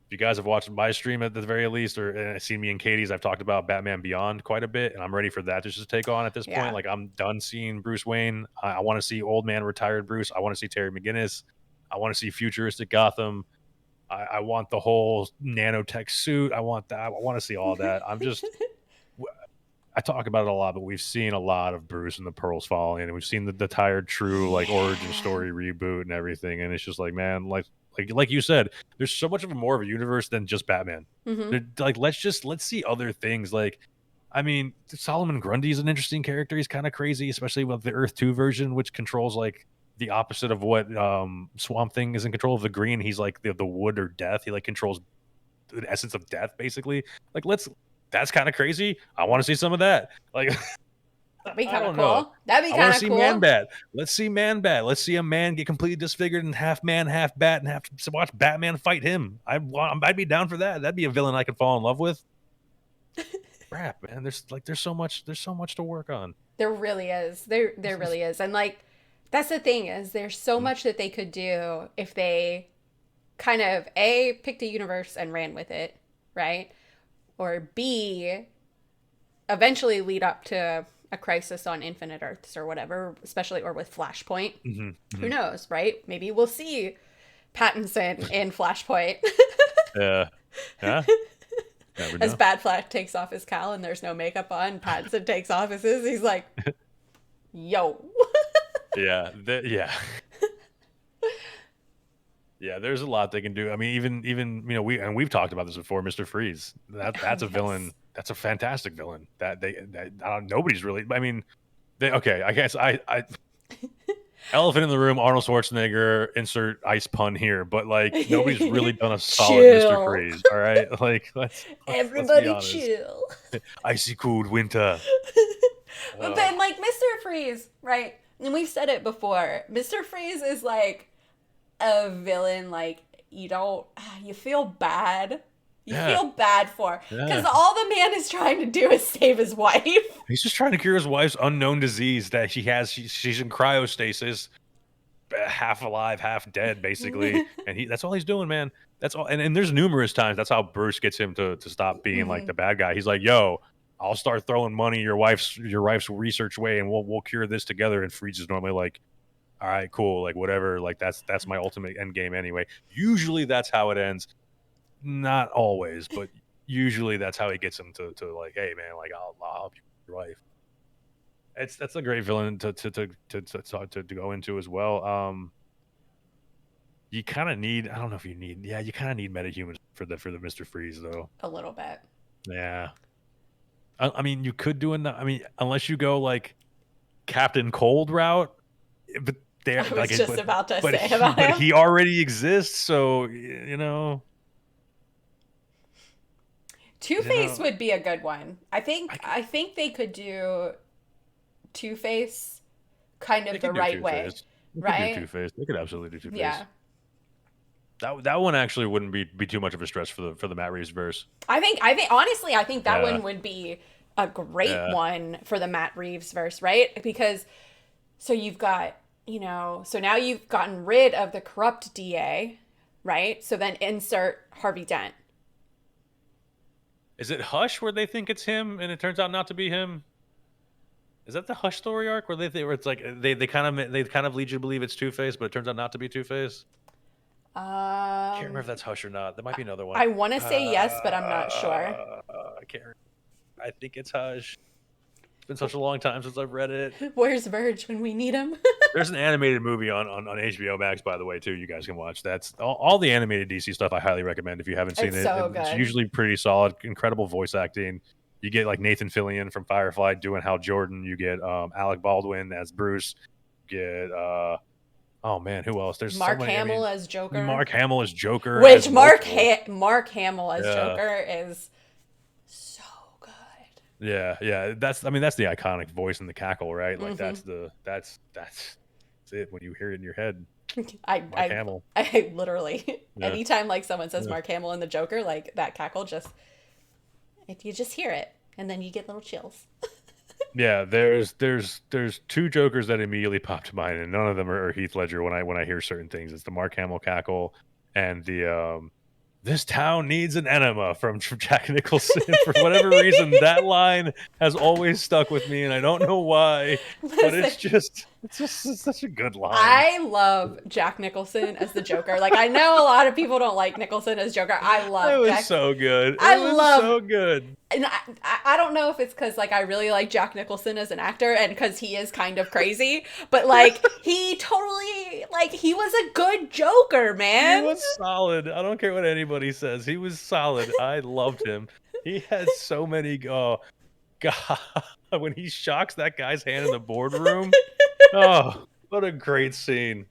if you guys have watched my stream at the very least, or seen me and Katie's, I've talked about Batman Beyond quite a bit, and I'm ready for that to just take on at this point. Yeah, Like I'm done seeing Bruce Wayne. I want to see old man retired Bruce. I want to see Terry McGinnis. I want to see futuristic Gotham. I want the whole nanotech suit. I want that. I want to see all that. I talk about it a lot, but we've seen a lot of Bruce and the Pearls Falling, and we've seen the tired true like origin yeah. story reboot and everything. And it's just like, man, like you said, there's so much of more of a universe than just Batman. Mm-hmm. Like let's see other things. Like, I mean, Solomon Grundy is an interesting character. He's kind of crazy, especially with the Earth 2 version, which controls like the opposite of what Swamp Thing is in control of. The green, he's like the wood or death. He like controls the essence of death, basically. Like that's kind of crazy. I want to see some of that. Like That'd be I kind of don't know. cool. That'd be I want kind to of see Man cool. Bat. Let's see Man Bat. Let's see a man get completely disfigured and half man, half bat, and have to watch Batman fight him. I'd be down for that. That'd be a villain I could fall in love with. Crap, man. There's so much to work on. There really is. There really is. And like that's the thing is there's so Mhm. much that they could do if they kind of A picked a universe and ran with it, right? Or B eventually lead up to a crisis on Infinite Earths or whatever, especially or with Flashpoint. Mhm, Who mhm. knows, right? Maybe we'll see Pattinson in Flashpoint Yeah. Yeah. Never as know. Bad Flash takes off his cowl and there's no makeup on. Pattinson takes off his. He's like, yo. Yeah. Yeah. Yeah, there's a lot they can do. I mean, even we've talked about this before. Mr. Freeze, that's a Yes. villain. That's a fantastic villain. Nobody's really. I mean, okay. I guess I elephant in the room. Arnold Schwarzenegger. Insert ice pun here, but like nobody's really done a solid Mr. Chill. Freeze. All right, like let's be Everybody honest. chill. Icy cold winter. But Uh, then, like, Mr. Freeze, right? And we've said it before. Mr. Freeze is like a villain, like, you feel bad. You yeah, feel bad for. Because yeah. all the man is trying to do is save his wife. He's just trying to cure his wife's unknown disease that she has. She's in cryostasis, half alive, half dead, basically. And that's all he's doing, man. That's all. And there's numerous times that's how Bruce gets him to stop being like Mhm. the bad guy. He's like, "Yo, I'll start throwing money your wife's research way, and we'll cure this together." And Freeze is normally like, "All right, cool, like whatever. Like that's my ultimate end game anyway." Usually that's how it ends. Not always, but usually that's how he gets him to like, "Hey, man, like I'll help you with your wife." That's a great villain to go into as well. You kind of need. I don't know if you need. Yeah, you kind of need metahumans for the Mister Freeze though. A little bit. Yeah, I mean you could do I mean, unless you go like Captain Cold route, but there I like was just about to but say he about but him. he already exists, so you know. Two You Face know, would be a good one. I I think could, I think they could do Two Face kind they of the could do right Two way, Face. They could do Two right? Face. They could absolutely do Two Face. Yeah. That one actually wouldn't be too much of a stretch for the Matt Reeves verse. I think honestly, I think that Yeah, one would be a great yeah. one for the Matt Reeves verse, right? Because so you've got, so now you've gotten rid of the corrupt DA, right? So then insert Harvey Dent. Is it Hush where they think it's him and it turns out not to be him? Is that the Hush story arc where where it's like they kind of lead you to believe it's Two Face, but it turns out not to be Two Face? Can't remember if Um that's Hush or not. There might be another one. I want to say yes, but I'm not sure. I can't. I think it's Hush. It's been such a long time since I've read it. Where's Verge when we need him? There's an animated movie on HBO Max, by the way, too. You guys can watch. That's all the animated DC stuff. I highly recommend if you haven't seen It's it. so It's good. usually pretty solid. Incredible voice acting. You get like Nathan Fillion from Firefly doing Hal Jordan. You get Alec Baldwin as Bruce. You get oh man, who else? There's so Mark many. I Hamill mean, as Joker, Mark Hamill as Joker which as multiple. Mark Hamill as Yeah, Joker is so good. yeah. That's the iconic voice in the cackle, right? Like Hmm that's it when you hear it in your head. I, Mark I, Hamill. I literally, Yeah. anytime like someone says Yeah. Mark Hamill and the Joker, like that cackle just, if you just hear it and then you get little chills. Yeah, there's two Jokers that immediately pop to mind, and none of them are Heath Ledger when I hear certain things. It's the Mark Hamill cackle and the "This town needs an enema" from Jack Nicholson. For whatever reason, that line has always stuck with me, and I don't know why, but Listen, it's such a good line. I love Jack Nicholson as the Joker. Like I know a lot of people don't like Nicholson as Joker. I It love was Jack. so good. It I was love so good. and I don't know if it's because like I really like Jack Nicholson as an actor and because he is kind of crazy, but like he totally like he was a good Joker, He man. was solid. I don't care what anybody says. He was solid. I loved him. He had so many. Oh God, when he shocks that guy's hand in the boardroom. Oh, what a great scene.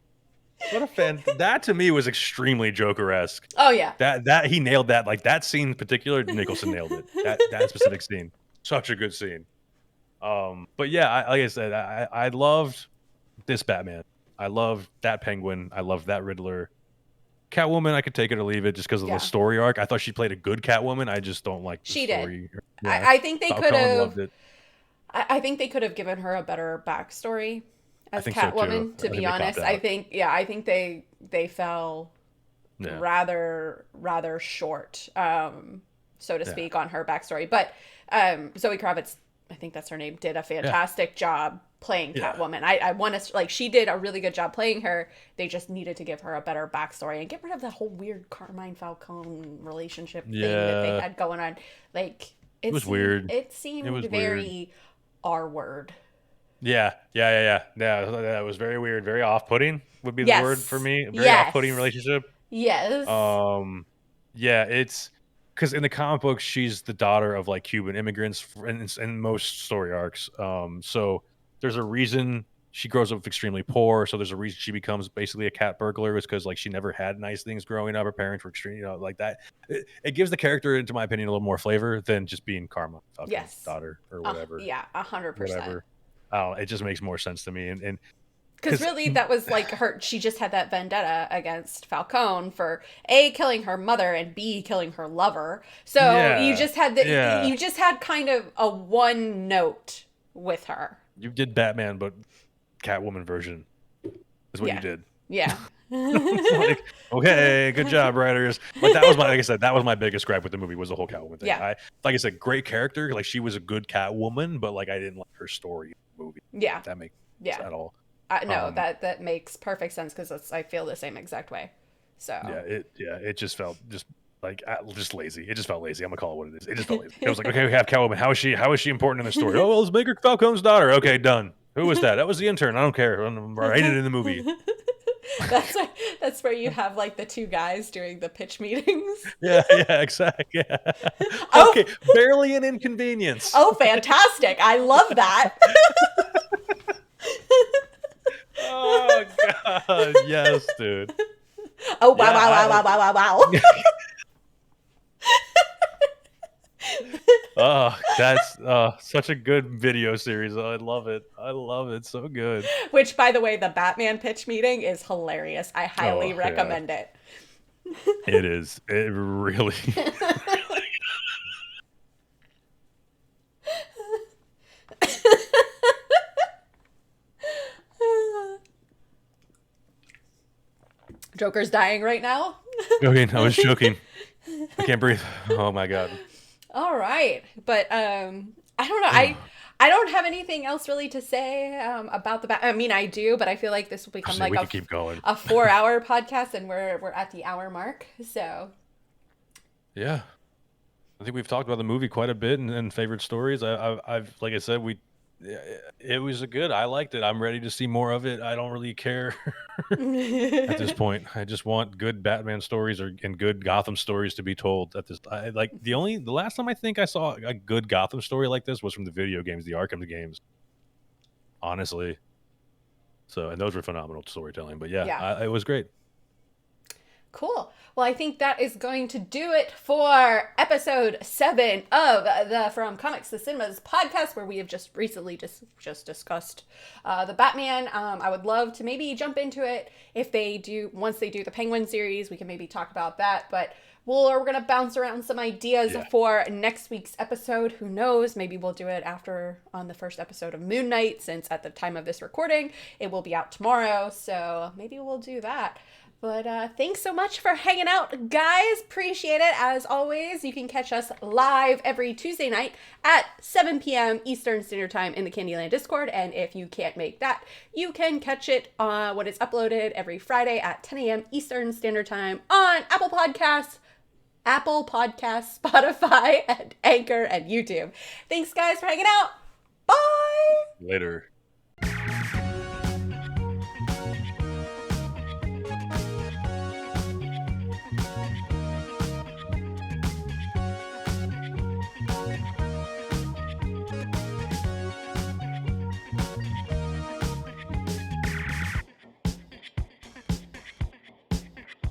What a fan. That to me was extremely Joker-esque. Oh yeah. That he nailed that. Like that scene in particular, Nicholson nailed it. That specific scene. Such a good scene. But yeah, like I said, I loved this Batman. I loved that Penguin. I loved that Riddler. Catwoman, I could take it or leave it just because of the Yeah, story arc. I thought she played a good Catwoman. I just don't like the she did. story. I, Yeah, I think they could Falcone have. loved it. I think they could have given her a better backstory I as think so too. Catwoman. To I think be they copped honest, out. I think they fell Yeah, rather short, so to yeah, speak, on her backstory. But Zoe Kravitz, I think that's her name, did a yeah, fantastic job playing yeah, Catwoman. I want to like she did a really good job playing her. They just needed to give her a better backstory and get rid of the whole weird Carmine Falcone relationship thing that they yeah. had going on. Like It was weird. it It seemed was weird. very R word. Yeah, yeah, yeah, yeah. Yeah, that was very weird. Very off-putting would be the word for Yes. me. A very off-putting Yes. relationship. Yes. Yeah, it's because in the comic books, she's the daughter of like Cuban immigrants in most story arcs. So there's a reason she grows up extremely poor. So there's a reason she becomes basically a cat burglar is because like she never had nice things growing up. Her parents were extreme, like that. It gives the character, into my opinion, a little more flavor than just being Karma Falcone's Yes. daughter or whatever, Yeah, 100%. whatever. I don't know, it just makes more sense to me, and Because because really, that was like her. She just had that vendetta against Falcone for A, killing her mother, and B, killing her lover. So yeah, yeah, you just had kind of a one note with her. you did Batman, but Catwoman version is what you Yeah. did. Yeah. It's like, okay, good job, writers. But that was like I said, that was my biggest gripe with the movie was the whole Catwoman thing. Yeah. Like I said, great character, like she was a good Catwoman, but like I didn't like her story in the movie. Yeah. If that makes sense Yeah. at all. No, Um, that makes perfect sense because I feel the same exact way. So. it just felt just like just lazy. It just felt lazy. I'm gonna call it what it is. It just felt lazy. It was like, okay, we have Catwoman. How is she important in the story? Oh, well, let's make her Falcone's daughter. Okay, done. Who was that? That was the intern. I don't care. I hated it in the movie. that's why, that's where you have like the two guys doing the pitch meetings. Yeah, yeah, exactly. Yeah. Oh, Okay, barely an inconvenience. oh, fantastic! I love that. Oh god, yes, dude. Oh wow Yeah, wow wow wow wow wow wow. oh, that's such a good video series. I love it. I love it. So good. Which, by the way, the Batman pitch meeting is hilarious. I highly Oh yeah, recommend it. it is. It really. Joker's dying right now. Okay, I was joking. I can't breathe. Oh my god. All right, but I don't know. I don't have anything else really to say about the I mean, I do, but I feel like this will become like We could keep going. a 4-hour podcast, and we're at the hour mark. So Yeah, I think we've talked about the movie quite a bit and favorite stories. I've like I said, it was a good. I liked it. I'm ready to see more of it. I don't really care at this point. I just want good Batman stories and good Gotham stories to be told. At this, like the last time I think I saw a good Gotham story like this was from the video games, the Arkham games. Honestly, so and those were phenomenal storytelling. But yeah, yeah. it was great. Cool. Well, I think that is going to do it for episode 7 of the From Comics to Cinemas podcast, where we have just recently just discussed the Batman. I would love to maybe jump into it if they do, once they do the Penguin series, we can maybe talk about that. But we're going to bounce around some ideas for next week's episode. Who knows? Maybe we'll do it on the first episode of Moon Knight, since at the time of this recording, it will be out tomorrow. So maybe we'll do that. But thanks so much for hanging out, guys. Appreciate it. As always, you can catch us live every Tuesday night at 7 p.m. Eastern Standard Time in the Candyland Discord. And if you can't make that, you can catch it when it's uploaded every Friday at 10 a.m. Eastern Standard Time on Apple Podcasts, Spotify, and Anchor, and YouTube. Thanks, guys, for hanging out. Bye! Later.